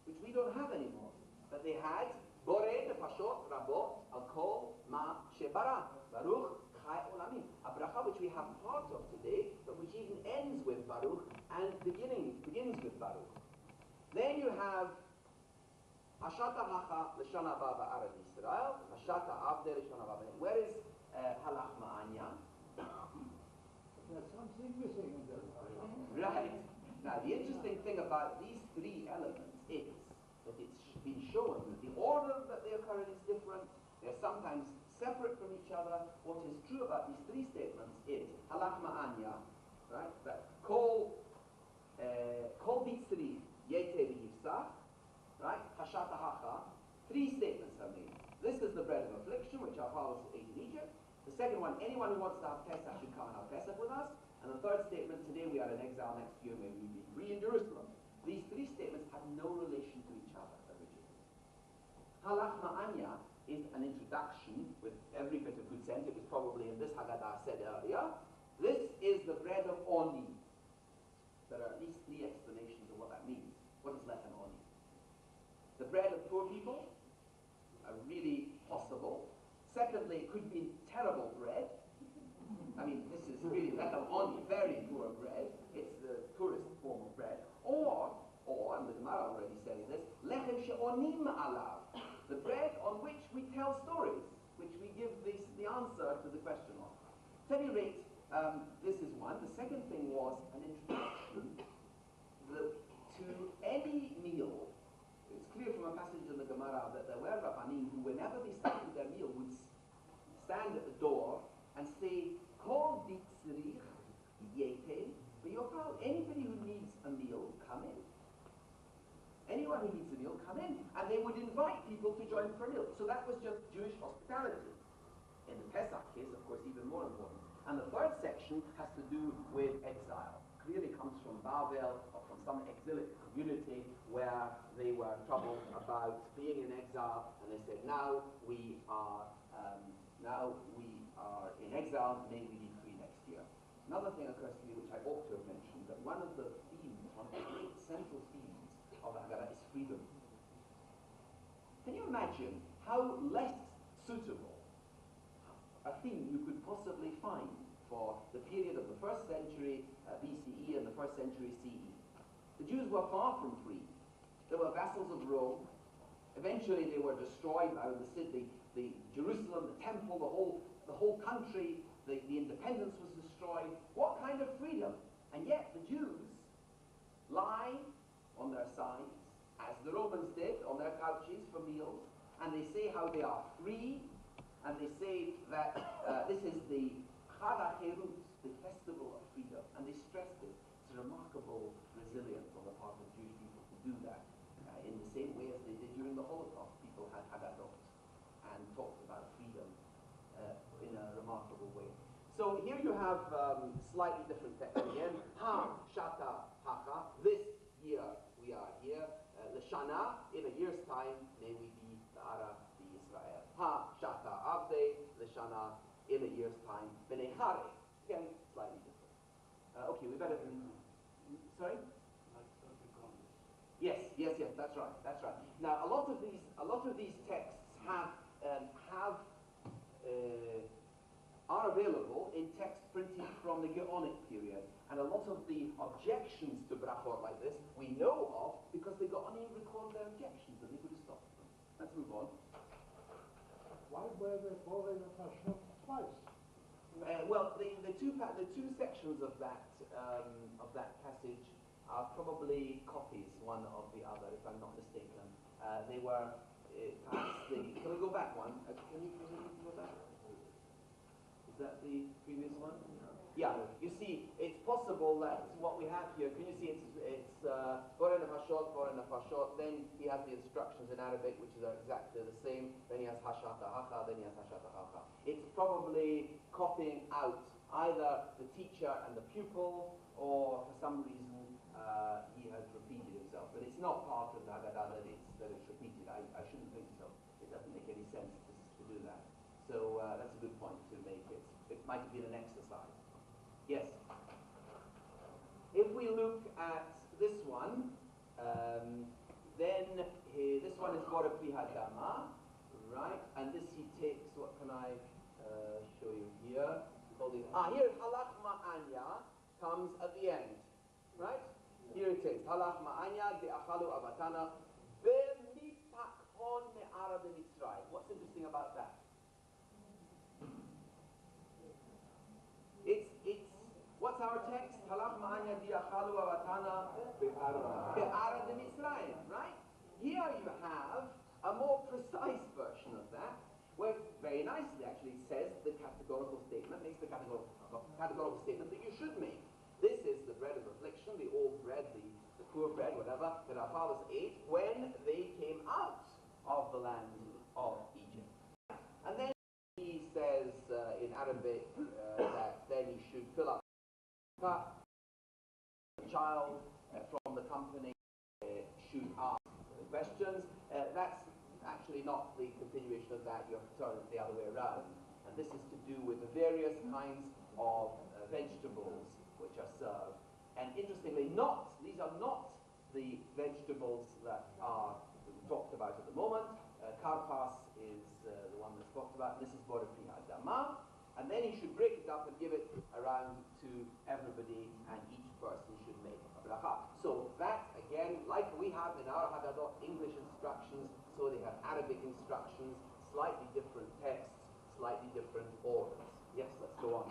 which we don't have anymore. But they had Borei Nefashot Rabot Al Kol Ma Shebara Baruch Chai Olamim, a bracha which we have part of today, but which even ends with Baruch and begins with Baruch. Then you have Hashata Hacha L'Shana Haba Ba'aretz Yisrael, Hashata Avde L'Shana Haba. Where is Halach Ma'anya?
There's something missing in there.
Right. Now the interesting thing about these three elements is that it's been shown that the order that they occur in is different. They're sometimes separate from each other. What is true about these three statements is halach ma'anya, right? That kol bitzri yete v'yifsach, right? Hashata hacha. Three statements are made. This is the bread of affliction, which our fathers ate in Egypt. The second one, anyone who wants to have Pesach should come and have Pesach with us. And the third statement, today we are in exile, next year maybe we'll be free in Jerusalem. These three statements have no relation to each other originally. Halach ma'anya is an introduction with every bit of good sense. It was probably in this Haggadah said earlier. This is the bread of oni. There are at least three explanations of what that means. What is lechem oni? The bread of poor people, really possible. Secondly, it could be terrible bread. I mean, this is really lechem oni, very poor bread. It's the poorest form of bread. Or, and the Gemara already says this, lechem she'onim alav, the bread on which we tell stories, which we give the answer to the question of. At any rate, this is one. The second thing was an introduction to any meal. It's clear from a passage would come in and they would invite people to join for a meal. So that was just Jewish hospitality. In the Pesach case, of course, even more important. And the third section has to do with exile. Clearly comes from Babel or from some exilic community where they were troubled about being in exile, and they said, now we are in exile, may we be free next year. Another thing occurs to me which I ought to have mentioned, that one of the themes, one of the great central themes of Haggadah is freedom. Can you imagine how less suitable a theme you could possibly find for the period of the 1st century BCE and the 1st century CE? The Jews were far from free. They were vassals of Rome. Eventually they were destroyed out of the city, the Jerusalem, the temple, the whole country, the independence was destroyed. What kind of freedom? And yet the Jews lie on their sides, as the Romans did, on their couches for meals, and they say how they are free, and they say that this is the Chag HaCherut, the festival of freedom, and they stress this. It's a remarkable resilience on the part of Jewish people to do that, in the same way as they did during the Holocaust. People had Haggadot and talked about freedom in a remarkable way. So here you have slightly different text again. Ha, Shata, Hacha, this year we are here. L'shana, in a year's time, may we be Ta'ara, the Israel. Ha, Shata, Avde, L'shana, in a year's time, Benechare. Again, slightly different. Okay, we better... Sorry? Yes, that's right. Now, a lot of these texts are available in text printed from the Gaonic period, and a lot of the objections to brachot like this we know of because the Gaonim record their objections and they could have stopped them. Let's move on.
Why were they calling the Tashot twice?
Well, the two sections of that passage are probably copies one of the other, if I'm not mistaken. They were perhaps the. Can we go back one? Can you go back? Is that the previous one? Yeah. You see, it's possible that what we have here. Can you see? It's Boren Hashot. Then he has the instructions in Arabic, which are exactly the same. Then he has Hashata Hacha. Then he has Hashata Hacha. It's probably copying out either the teacher and the pupil, or for some reason he has repeated himself. But it's not part of the Haggadah that it's repeated. I shouldn't think so. It doesn't make any sense to do that. So that's a good point to make. It might have been an exercise. Yes. If we look at this one, then this one is Bora Pri Hadama, right? And this he takes. What can I show you here? Here Halach Ma'anya comes at the end, right? Here it is. Halach Ma'anya de Achalu Avatana B'mipakhon me'ara b'Mitzrayim. What's interesting about that? What's our text? Halach Ma'anya de Achalu Avatana Be'ara b'Mitzrayim, right? Here you have a more precise version of that, where very nicely actually says the categorical statement, makes the categorical statement that you should make. This is the bread of affliction, the old bread, the poor bread, whatever, that our fathers ate when they came out of the land of Egypt. And then he says in Arabic that then you should fill up the child from the company should ask questions. That's actually not the continuation of that. You have to turn it the other way around. And this is to do with the various kinds of vegetables which are served. And interestingly, these are not the vegetables that are talked about at the moment. Karpas is the one that's talked about. This is Bora Pri Hadama. And then he should break it up and give it around to everybody, and each person should make a bracha. So that, again, like we have in our Haggadot English instructions, so they have Arabic instructions, slightly different texts, slightly different orders. Yes, let's go on.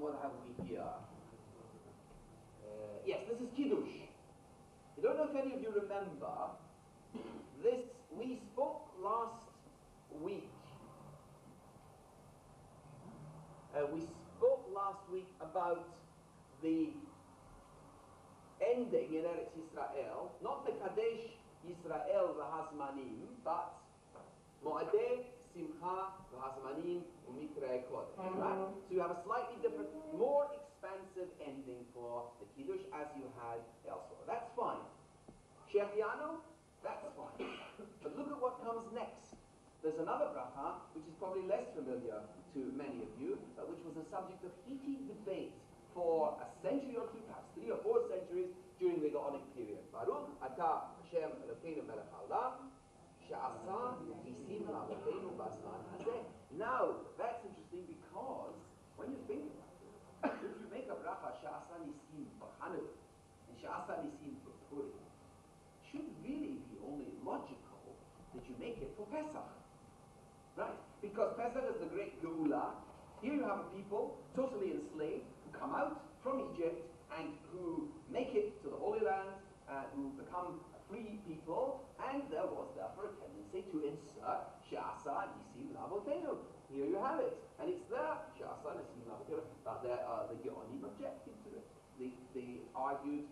What have we here? Yes, this is Kiddush. I don't know if any of you remember this. We spoke last week. We spoke last week about the ending in Eretz Yisrael, not Mekadesh Yisrael v'hazmanim, but Mo'adeh Simcha v'hazmanim u'mikrei kodesh. Right? So you have a slightly different, more expansive ending for the Kiddush as you had elsewhere. That's fine. Shechianu, that's fine. But look at what comes next. There's another bracha, which is probably less familiar to many of you, which was a subject of heated debate for a century or two, perhaps 3 or 4 centuries during the Gaonic period. Baruch atah Hashem Elokeinu melech haolam, she'asa nisim la'avoteinu b'zman hazeh. Now, that's interesting because when you think about it, if you make a bracha she'asa nisim for Hanukkah and she'asa nisim for Purim, it should really be only logical that you make it for Pesach. Right? Because Pesach is the great Geula. Here you have a people totally enslaved who come out from Egypt and who make it to the Holy Land, who become free people, and there was therefore a tendency to insert She'asa Nisim L'Avotenu. Here you have it. And it's there, She'asa Nisim L'Avotenu. But the Geonim objected to it. They argued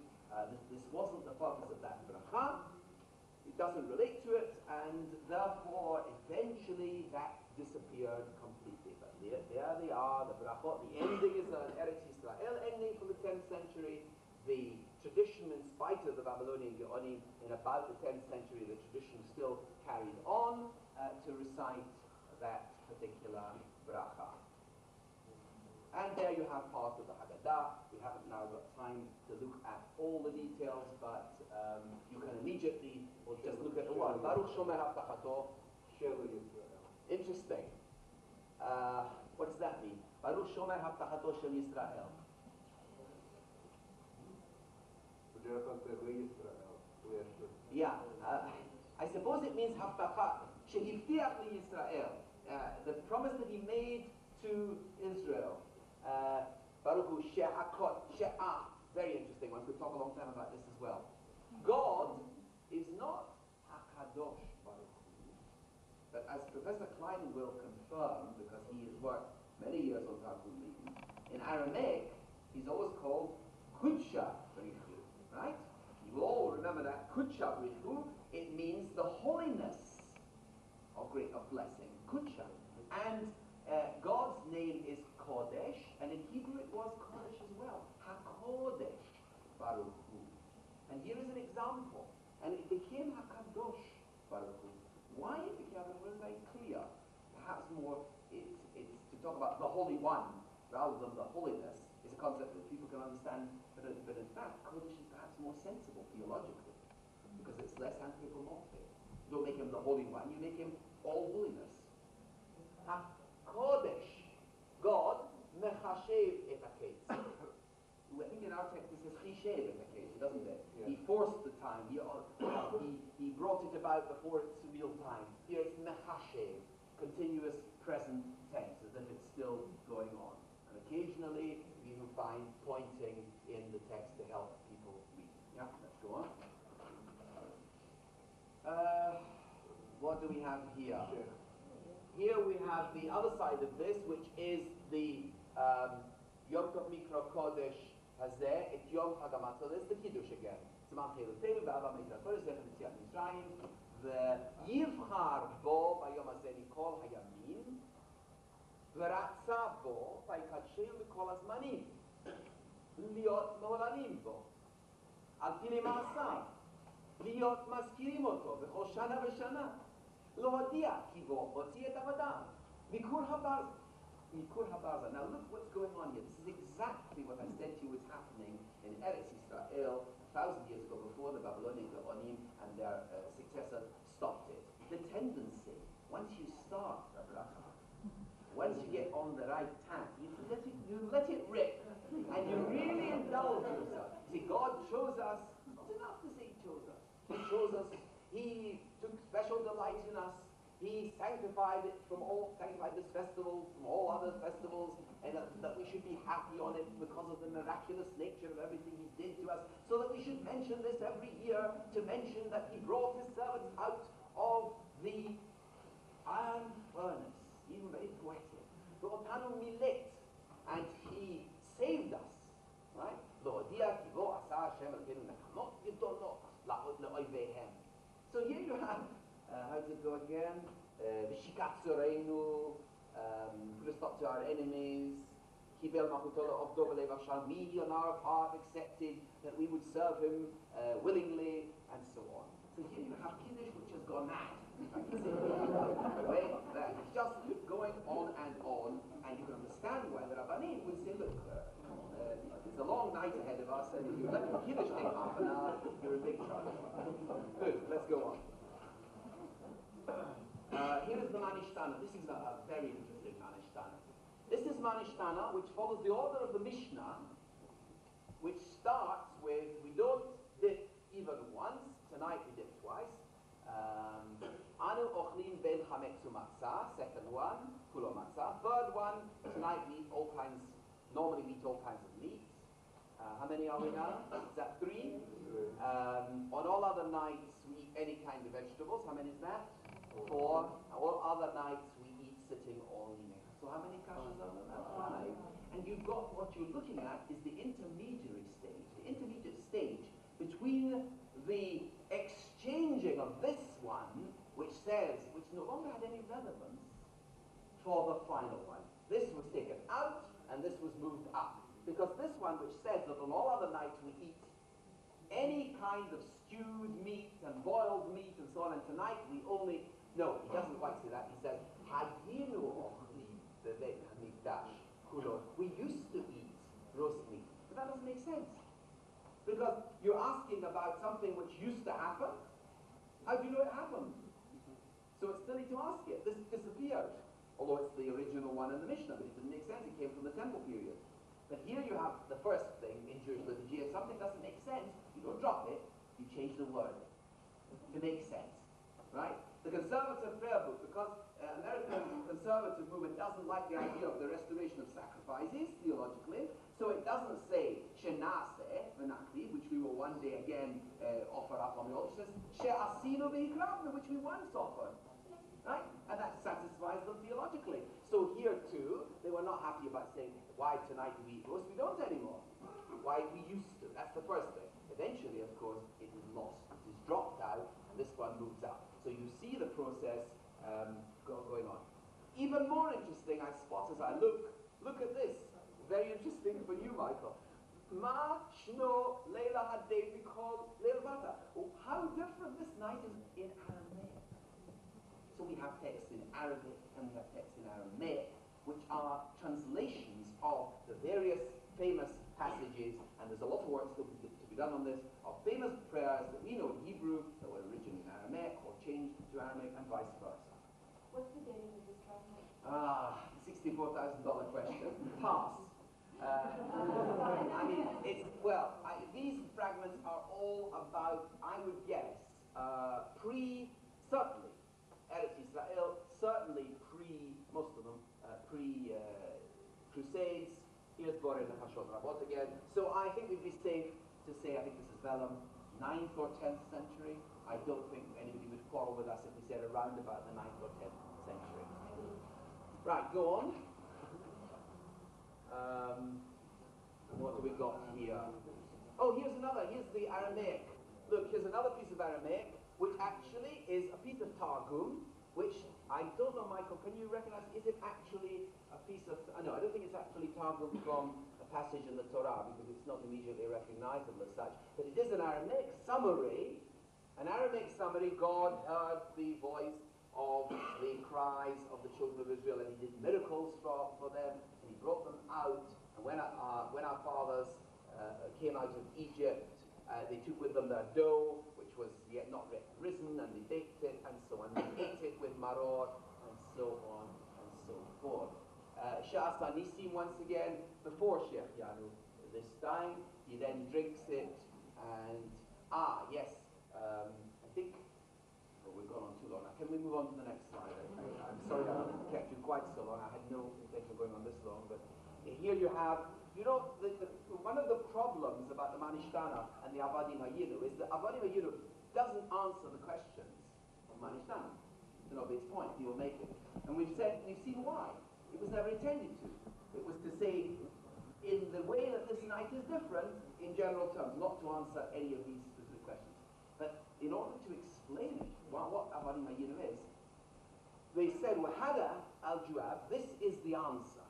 this wasn't the purpose of that bracha. It doesn't relate to it, and therefore, eventually, that disappeared completely. But there they are, the brachot. The ending is an Eretz Yisrael ending from the 10th century. The tradition, in spite of the Babylonian Geonim, in about the 10th century, the tradition still carried on to recite that particular bracha. And there you have part of the Haggadah. We haven't now got time to look at all the details, but you can immediately, or just look at the one. Baruch Shomer Haftachato. Interesting. What does that mean? Baruch Shomer Haftachato Shel Yisrael. Yeah. I suppose it means Haftacha. Shehivtiach li Yisrael. The promise that he made to Israel. Baruch Hu She'akot, She'ah. Very interesting one. We could talk a long time about this as well. God is not Hakadosh Baruch Hu, but as Professor Klein will confirm, because he has worked many years on Talmud, in Aramaic, he's always called Kudsha Baruch Hu, right? You will all remember that Kudsha Baruch Hu. It means the holiness of blessing, Kudsha. And God's name is Kodesh, and in Hebrew it was Kodesh as well. HaKodesh Baruch Hu. And here is an example. And it became HaKadosh Baruch Hu. Why it became HaKadosh is very clear. Perhaps more, it's to talk about the Holy One rather than the holiness is a concept that people can understand. But in fact, Kodesh is perhaps more sensible theologically because it's less anthropomorphic. You don't make him the Holy One, you make him all holiness. Kodesh, God, mechashev et haketz. I think in our text it says chishev et haketz, doesn't it? Yeah. He forced the time. He brought it about before its real time. Here it's mechashev, continuous present tense, as if it's still going on. And occasionally you can find pointing in the text to help people read. Yeah, let's go on. What do we have here? Sure. Here we have the other side of this, which is the Yom Tov Mikra Kodesh Hazeh, et Yom Hagamatzah. This is the Kiddush again. Tzemach Cheilutenu B'Ava Mikra Kodesh Zechem Yitziat Mitzrayim. The Yivchar Bo B'Yom Hazeh Mikol Hayamim. V'Ratza Bo V'Yikadsheu Mikol Hazmanim. Liot Me'olanim Bo. Al Pi Ma'asav. Liot Mazkirim Oto B'Chol Shana V'Shana. Lohadia Kibo, Hotzi et Avadam. Mikur Habarza. Now look what's going on here. This is exactly what I said to you was happening in Eretz Yisrael 1,000 years ago before the Babylonian Geonim and their successors stopped it. The tendency, once you start the bracha, once you get on the right tack, you let it rip, and you really indulge yourself. See, God chose us. It's not enough to say He chose us. He chose us. He took special delight in us. He sanctified this festival from all other festivals, and that we should be happy on it because of the miraculous nature of everything He did to us, so that we should mention this every year, to mention that He brought His servants out of the iron furnace, even very poetic. And He saved us, right? You don't know. So here you have, how does it go again? Vishikatzorenu, put a stop to our enemies, Kibel Makutola of Dobele Vashal, we on our part accepted that we would serve him willingly, and so on. So here you have Kiddush which has gone mad. Wait, there. It's just going on, and you can understand why the Rabbanim would say, look, it's a long night ahead of us, and if you let the Kiddush take half an hour, you're in big trouble. Good, let's go on. Here is the Manishtana. This is a very interesting Manishtana. This is Manishtana, which follows the order of the Mishnah, which starts with, we don't dip even once, tonight we dip twice. Anu ochlin ben chametzu matzah, second one, kulo matzah. Third one, tonight we eat all kinds, normally we eat all kinds of meats. How many are we now? Is that 3? On all other nights we eat any kind of vegetables. How many is that? 4. All other nights we eat sitting or leaning. So how many kashas are there? 5. And you've got, what you're looking at is the intermediary stage. The intermediate stage between the exchanging of this one, which no longer had any relevance, for the final one. This was taken out and this was moved up. Because this one, which says that on all other nights we eat any kind of stewed meat and boiled meat and so on, and tonight we only, no, he doesn't quite say that. He says, Hadinu ochli bebeit hamikdash kulot. We used to eat roast meat. But that doesn't make sense. Because you're asking about something which used to happen. How do you know it happened? So it's silly to ask it. This disappeared. Although it's the original one in the Mishnah, but it didn't make sense. It came from the temple period. But here you have the first thing in Jewish liturgy. If something doesn't make sense, you don't drop it, you change the word to make sense. Right? The conservative prayer book, because American conservative movement doesn't like the idea of the restoration of sacrifices, theologically, so it doesn't say Shenase, Venakli, which we will one day again offer up on the altar. It says She'asinu v'ikravnu, which we once offered. Right? And that satisfies them theologically. So here too, they were not happy about saying, why tonight do we eat roast? We don't anymore. Why we used to. That's the first thing. Eventually, of course, it is lost. It is dropped out, and this one moves up. So you see the process going on. Even more interesting, I spot as I look at this. Very interesting for you, Michael. Ma shno leila hadei b'kol leil bata. How different this night is in Aramaic. So we have texts in Arabic and we have texts in Aramaic, which are translations of the various famous passages, and there's a lot of work still to be done on this, of famous prayers that we know in Hebrew that were originally in Aramaic or changed to Aramaic and vice versa.
What's the date of this document?
$64,000 question. Pass. These fragments are all about, I would guess, certainly, Eretz Israel, certainly most of them, Crusades. Here's Borer and Hashon Rabot again. So I think we'd be safe to say, I think this is vellum, 9th or 10th century. I don't think anybody would quarrel with us if we said around about the 9th or 10th century. Right, go on. What do we got here? Oh, here's the Aramaic. Look, here's another piece of Aramaic, which actually is a piece of Targum, which I don't know, Michael, can you recognize, is it actually a piece of, no, I don't think it's actually Targum from a passage in the Torah, because it's not immediately recognizable as such, but it is an Aramaic summary. God heard the voice of the cries of the children of Israel, and he did miracles for them, and he brought them out. And when our fathers came out of Egypt, they took with them their dough, which was yet not yet risen, and they baked it, and so on. They ate it with maror, and so on, and so forth. Sha'asa Nisim, once again, before Shechianu, this time, he then drinks it, and, yes, I think, we've gone on too long. Now, can we move on to the next slide? I'm sorry I kept you quite so long. I had no intention of going on this long, but here you have, one of the problems about the Manishtana and the Avadim Hayinu is that Avadim Hayinu doesn't answer the questions of Manishtana. It's an obvious point, he will make it. And we've seen why. It was never intended to. It was to say, in the way that this night is different, in general terms, not to answer any of these specific questions. But in order to explain explaining what Avadim Hayinu is, they said, Wahada al-Juab, this is the answer.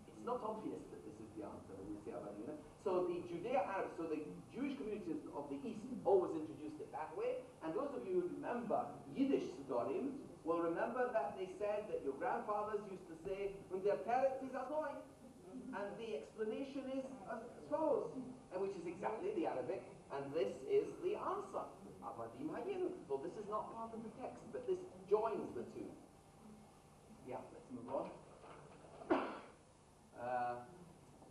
It's not obvious that this is the answer when you say Avadim Hayinu. So the Judeo-Arab, so the Jewish communities of the East always introduced it that way, and those of you who remember Yiddish Sidorim will remember that they said that your grandfathers used to say, when their parents is annoying. And the explanation is as follows, and which is exactly the Arabic, and this is the answer. Avadim Hayinu. So this is not part of the text, but this joins the two. Yeah, let's move on.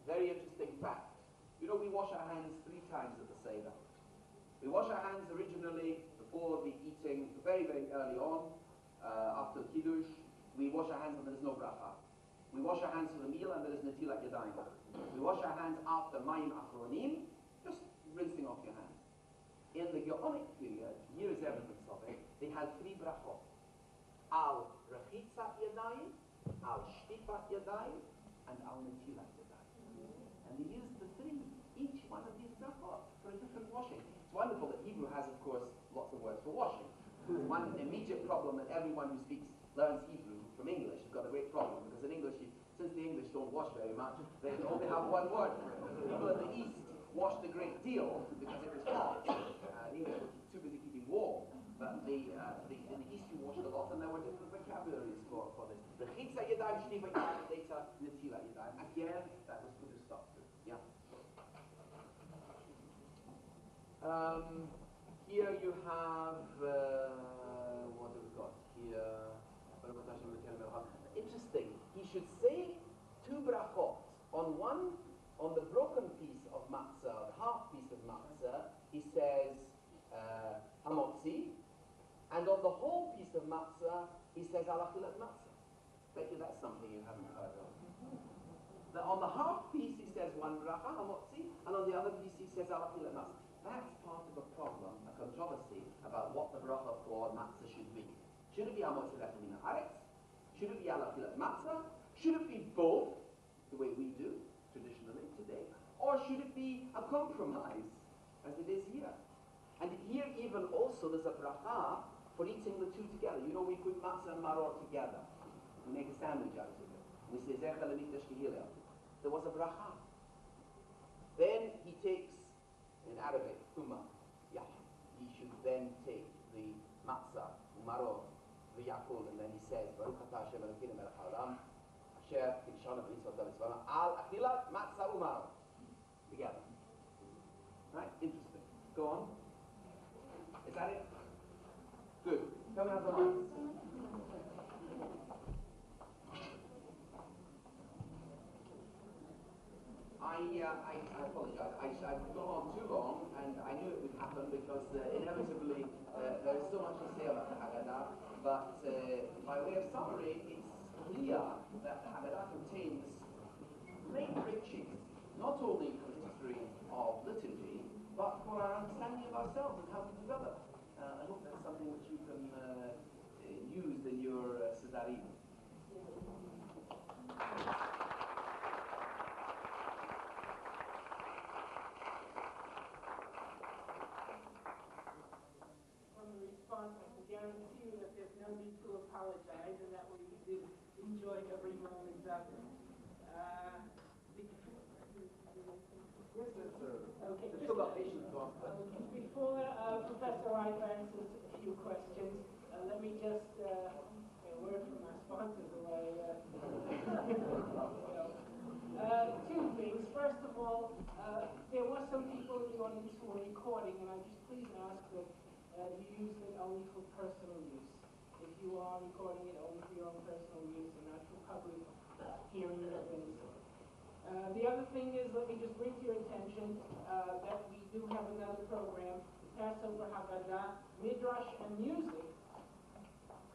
Very interesting fact. You know, we wash our hands 3 times at the Seder. We wash our hands originally before the eating, very, very early on, after Kiddush. We wash our hands and there is no bracha. We wash our hands for the meal and there is netilat yadayim. We wash our hands after mayim achronim, just rinsing off your hands. In the Gaonic period, here is evidence of it, they had 3 brachot. Al rechitzat yadayim, al shtifat yadayim, and al netilat yadayim. And they used the 3, each one of these brachot, for a different washing. It's wonderful that Hebrew has, of course, lots of words for washing. One immediate problem that everyone who learns Hebrew from English has got a great problem, because in English, since the English don't wash very much, they only have one word for it. People in the East washed a great deal because it was hot. English was too busy keeping warm. But in the East you washed a lot, and there were different vocabularies for this. The chitza yadayim, shtifa yadayim, later netila yadayim. Again, that was put a stop to. Yeah. Here you have what have we got here? Interesting. He should say 2 brachot. On the broken piece of matzah, the half piece of matzah, he says hamotzi, and on the whole piece of matzah, he says alachilat matzah. Bet you that's something you haven't heard of. On the half piece, he says 1 bracha hamotzi, and on the other piece, he says alachilat matzah. That's part of a problem, a controversy about what the bracha for matzah should be. Should it be hamotzi lechem min haaretz? Should it be alachilat matzah? Should it be both, the way we do traditionally today? Or should it be a compromise, as it is here? And here even also there's a bracha for eating the 2 together. You know, we put matzah and maror together. We make a sandwich out of it. We say zecha lemikdash kehilel. There was a bracha. Then he takes, in Arabic, Tuma, yeah. He should then take the matzah, maror, v'yakul, and then he says, Baruch atah Hashem Elokeinu melech haolam, asher kirshanu b'mitzvot v'mitzvot, al achilat matzah u'maror. Together. Right? Interesting. Go on. Is that it? Good. Come out of the mics. I apologize. I've gone on too long, and I knew it would happen because inevitably there is so much to say about the Haggadah. But by way of summary, it's clear that the Haggadah contains great riches, not only for the history of liturgy, but for our understanding of ourselves and how we develop. I hope that's something which you can use in your Sedarim.
I can guarantee you that there's no need to apologize, and that way you did enjoy every moment of it. Okay. Before Professor Reif answers a few questions, let me just a word from our sponsors away. 2 things. First of all, there were some people in the audience who were recording, and I just please ask that you use it only for personal use. If you are recording it only for your own personal use and not for public hearing of any sort. The other thing is, let me just bring to your attention that we do have another program, the Passover Haggadah, Midrash and Music,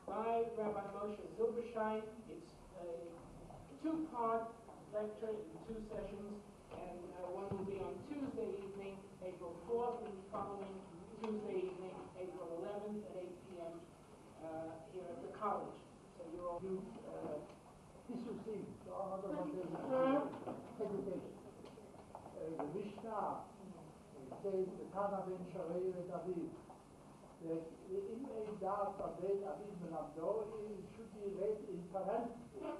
by Rabbi Moshe Zilberstein. It's a 2-part lecture in 2 sessions, and one will be on Tuesday evening, April 4th, and the following Tuesday evening, April 11th at 8 p.m. Here at the college. So you're all
Discussing, the other one is education. The Mishnah says the Tana ben Sharei David that Midat Abed Abid Melamdo should be read in parentheses.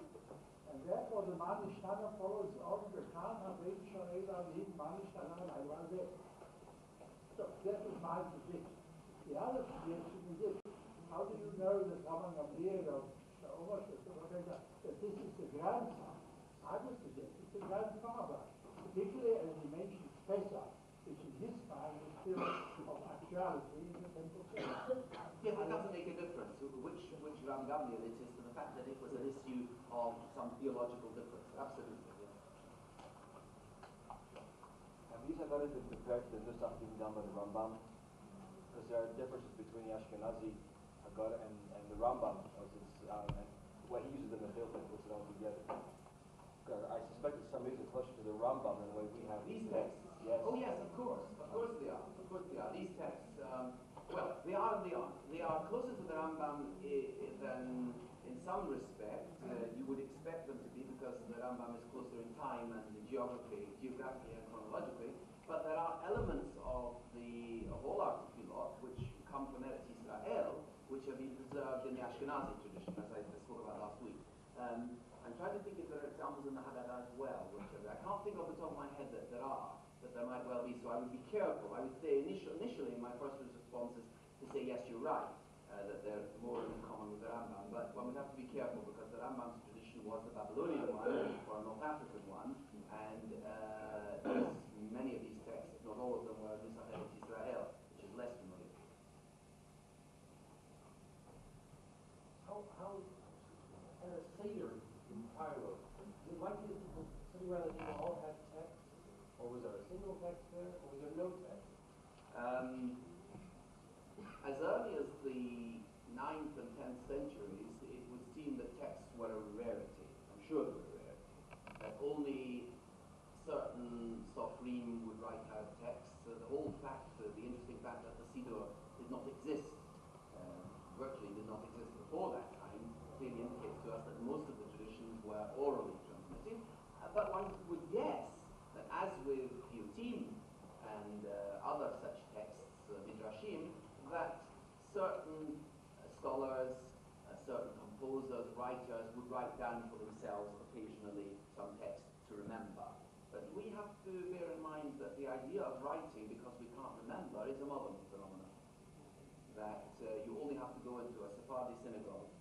And therefore the Manishtana follows on the Khan Abed Shoel Abid Manishtana Alwazeh. So that is my position. The other suggestion is this. How do you know that Raman Gamliel of Omar that this is the grandson? I would suggest it's the grandfather, particularly as he mentions Pesach, which in his time is still of actuality in the temple faith.
Yes, it doesn't make a difference which Ram Gamliel it is to the fact that it was an issue of some theological difference. Absolutely, yes.
Have you noticed that compared to the Nusach being done by the Rambam? Because there are differences between the Ashkenazi Haggadah and the Rambam, because it's and what he uses in the Chilton puts it all together. I suspect it's some reason closer to the Rambam than the way we have
These
today.
texts?
Yes.
Oh yes, of course they are. Of course they are. These texts, well, they are and they aren't. They are closer to the Rambam than in some respect you would expect them to be, because the Rambam is closer in time and geographically and chronologically. But there are elements of all our tefillot which come from Eretz Israel, which have been preserved in the Ashkenazi tradition, as I spoke about last week. I'm trying to think if there are examples in the Haggadah as well, which I can't think off the top of my head that there are, but there might well be, so I would be careful. I would say initially my first response is to say, yes, you're right, that they're more in common with the Rambam, but one would have to be careful because the Rambam's tradition was the Babylonian one, or a North African one, and many of these texts, if not all of them, were Nusach Eretz Israel, which is less familiar.
How at a Seder in Cairo, is it likely that people sitting around the table all had text, or was there a single text there, or was there no text?
As early as the 9th and 10th centuries, it would seem that texts were a rarity. I'm sure they were a rarity. That only certain Sofrim would write out texts. The whole fact, the interesting fact that the Siddur did not exist, virtually did not exist before that time, clearly indicates to us that most of the traditions were orally transmitted. But one would guess that as with Piyutim and other such texts, Midrashim, that certain scholars, certain composers, writers would write down for themselves occasionally some text to remember. But we have to bear in mind that the idea of writing because we can't remember is a modern phenomenon. That you only have to go into a Sephardi synagogue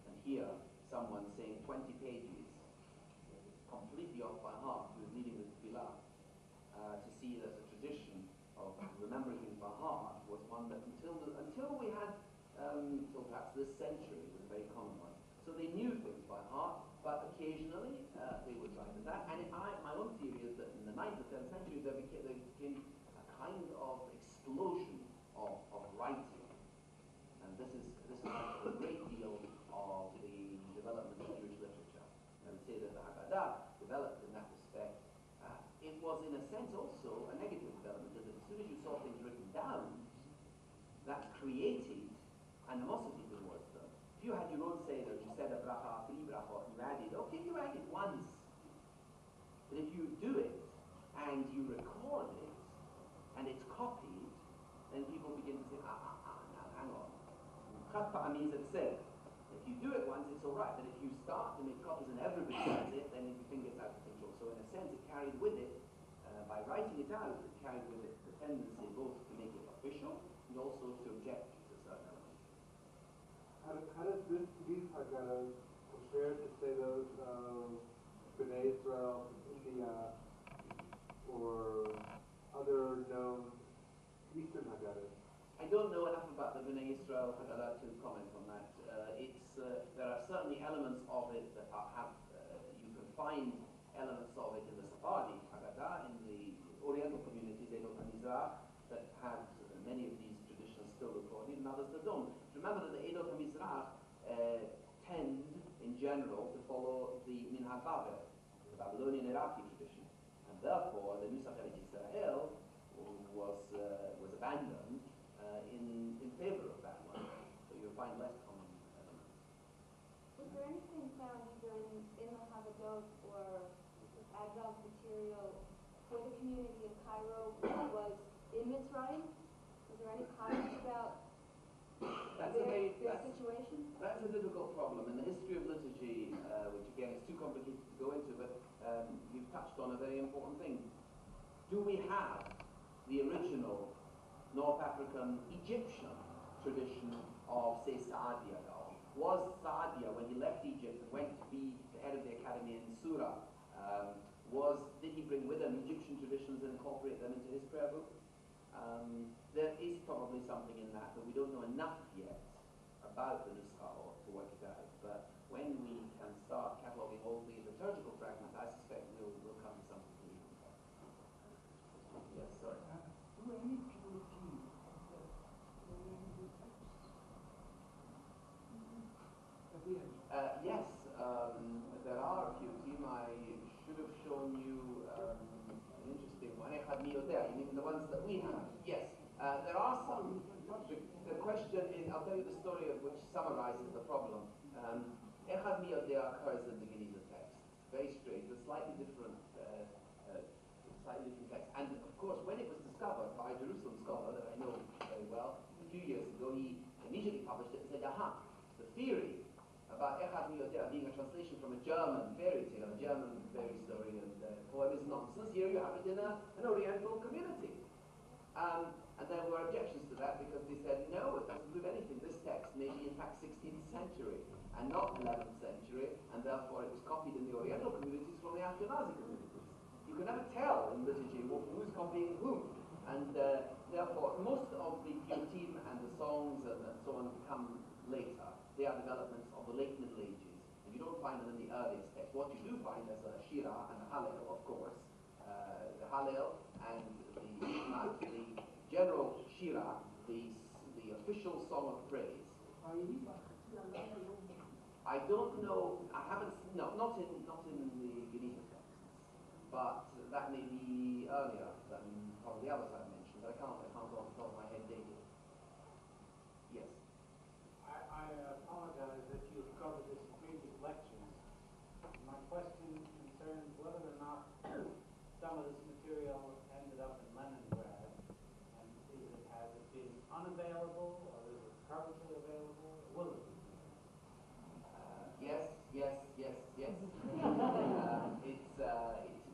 and hear someone saying 20 pages completely off by heart, who is leading the tefillah, to see that the tradition of remembering things by heart was one that until we had, until perhaps this century, was a very common one. So they knew things by heart, but occasionally they would write them down. And my own theory is that in the 9th or 10th century there became a kind of explosion of writing. And this is a great deal of the development of Jewish literature. I would say that the Haggadah developed in that respect. It was in a sense also a negative development, that as soon as you saw things written down, that created animosity towards them. If you had your own Seder, you said a bracha, 3 brachot, you added, okay, you add it once. But if you do it, and you record it, and it's copied, then people begin to say, now hang on. Chatpa means it's said. If you do it once, it's alright, but if you start to make copies and everybody does it, then everything gets out of control. So in a sense, it carried with it, by writing it out, it carried with it the tendency both to make it official and also to object to certain elements.
How does these Haggadahs compare to, say, those of B'nai Israel from India or other known Eastern Haggadahs?
I don't know enough about the B'nai Israel Haggadah to comment on that. There are certainly elements of it that you can find elements of it in the Sephardi Haggadah, in the Oriental communities, Edom and Mizrach, that have many of these traditions still recorded, and others that don't. Remember that the Edom and Mizrach tend, in general, to follow the Minhag Babel, the Babylonian Iraqi tradition, and therefore the Nusach Eretz Israel was abandoned in favor of that one. So you'll find less common elements.
Was there anything found either in the Haggadot or adjunct material for the community of Cairo that was in Mitzrayim? Was there any comments about
That's a very again, it's too complicated to go into, but you've touched on a very important thing. Do we have the original North African Egyptian tradition of, say, Saadia? Was Saadia, when he left Egypt and went to be the head of the academy in Surah, did he bring with him Egyptian traditions and incorporate them into his prayer book? There is probably something in that, but we don't know enough yet about the Nuskha to work it out. But when we can start cataloguing all the liturgical fragments, I suspect we'll come to something new. Yes, sorry.
Do any purity the texts? At the end.
Yes, there are a few. Team, I should have shown you an interesting one. Echad Miyodea, you mean the ones that we have? Yes. There are some. The question is, I'll tell you the story of which summarizes the problem. Echad Miyodea occurs in the Geniza text. Very strange, a slightly different text. And of course, when it was discovered by a Jerusalem scholar that I know very well, a few years ago, he immediately published it and said, aha, the theory about Echad Miyodea being a translation from a German fairy tale, a German fairy story and poem is nonsense. Here you have it in an Oriental community. And there were objections to that because they said, no, it doesn't prove anything. This text may be in fact 16th century and not 11th century, and therefore it was copied in the Oriental communities from the Ashkenazi communities. You can never tell in liturgy who's copying whom. And therefore, most of the Piyutim and the songs and so on come later. They are developments of the late Middle Ages. And you don't find them in the earliest text. What you do find is a Shira and a Hallel, of course. The Hallel and the general Shira, the official song of praise. I don't know. I haven't. No, not in the Geniza texts, but that may be earlier than probably the others I've mentioned. I can't off the top of my head date it. Yes.
I apologize that you've covered this in previous lectures. My question concerns whether or not some of this material ended up in Leningrad, and has it been unavailable, or is it currently available, or will it be?
Yes. It's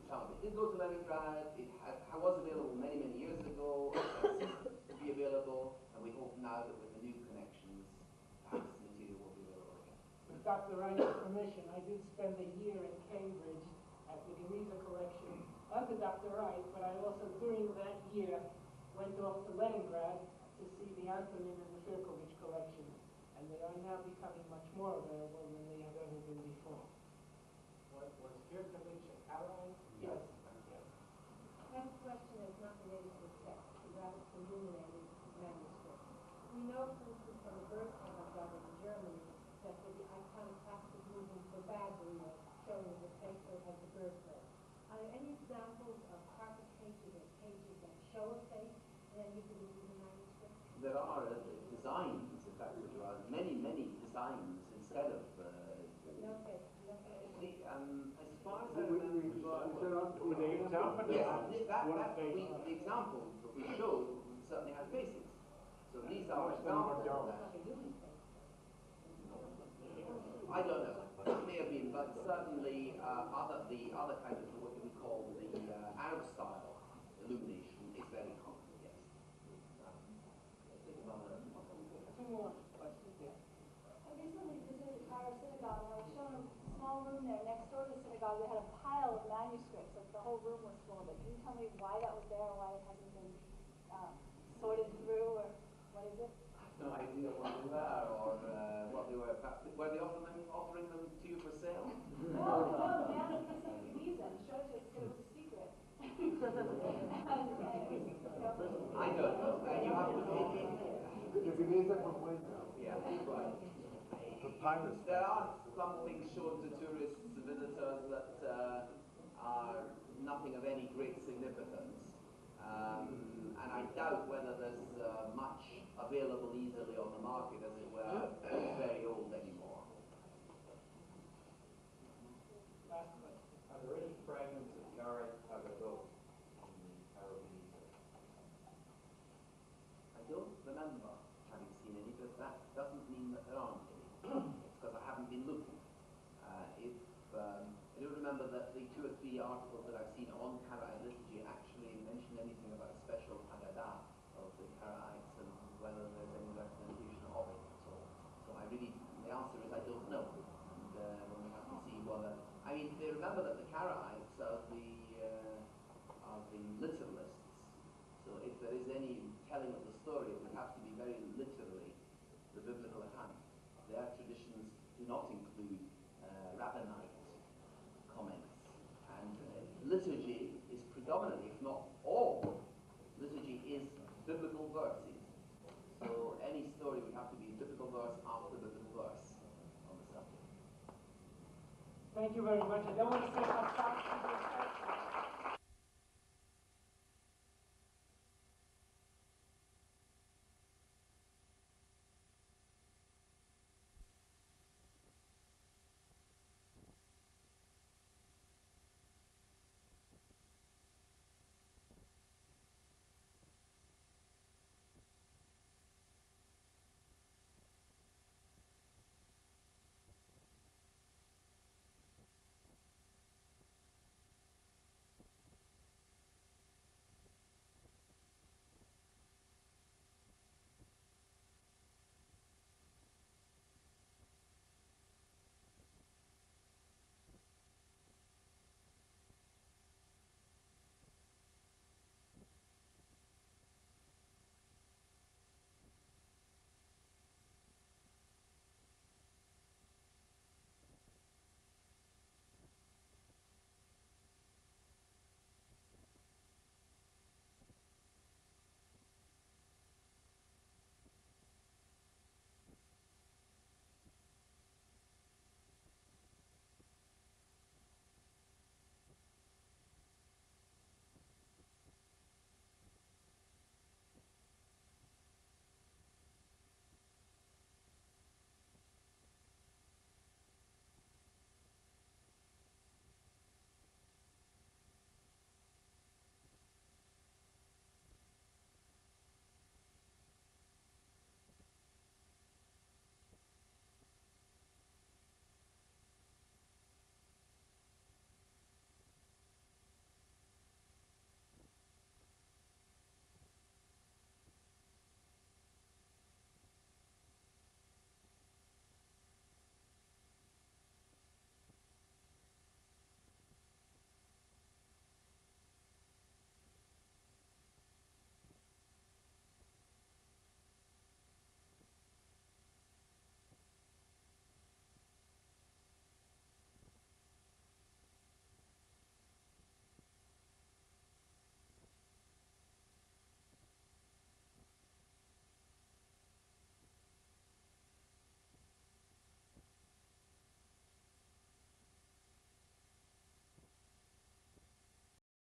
some. It did go to Leningrad. It was available many years ago. It ceased to be available, and we hope now that with the new connections, perhaps the material will be available again.
With Dr. Reif's permission, I did spend a year in Cambridge at the Geniza collection under Dr. Reif, but I also, during that year, went off to Leningrad to see the Antonin and the Firkovich collections, and they are now becoming much more available than they have ever been before.
Was Firkovich a Karaite?
Yes.
My question is not related to the text, but rather to illuminated manuscripts. We know, for instance, from the birth of Agada in Germany, that the iconoclastic movements were badly showing the faith as the birthplace. Are there any examples of carpet pages or pages that show a faith in any of the Geniza manuscripts?
There are designs, in fact, there are many designs instead of
No faith.
as far as I
We
remember,
With the example,
yes,
one page.
the examples that we showed certainly had faces. So these are examples of that.
Like a human faith.
I don't know. It may have been, but certainly the other kind of what we call the Arab style illumination is very common. Yes.
Two more questions. Yeah.
I recently visited the Cairo synagogue, and I was shown a small room there next door to the synagogue that had a pile of manuscripts. Like the whole room was full of it. Can you tell me why that was there, or why it hasn't been sorted through, or what is it?
No idea what they were or what they were. Were they offering them to you for sale?
No, the man that was in Visa and showed us that it was a secret.
I don't know. You have to take it.
The Geniza complaint.
Yeah, right. There are some things shown to tourists, visitors that are nothing of any great significance. And I doubt whether there's much available easily on the market, as it were. It's very old anymore.
Last question.
Are there any fragments of Yaret Hagadot in the Cairo Geniza?
I don't remember having seen any, but that doesn't mean that there aren't any. It's because I haven't been looking. If that the 2 or 3 articles that I've seen on Karaite liturgy actually mention anything about a special Haggadah of the Karaites and whether there's any representation of it at all. So I really, the answer is I don't know. And when we have to see whether, I mean, they remember that the Karaites are the literalists. So if there is any telling of the story, it would have to be very literally the biblical account. Their traditions do not include rabbinite comments. And liturgy is predominantly, if not all, liturgy is biblical verses. So any story would have to be biblical verse after biblical verse on the subject.
Thank you very much. I don't want to say how fast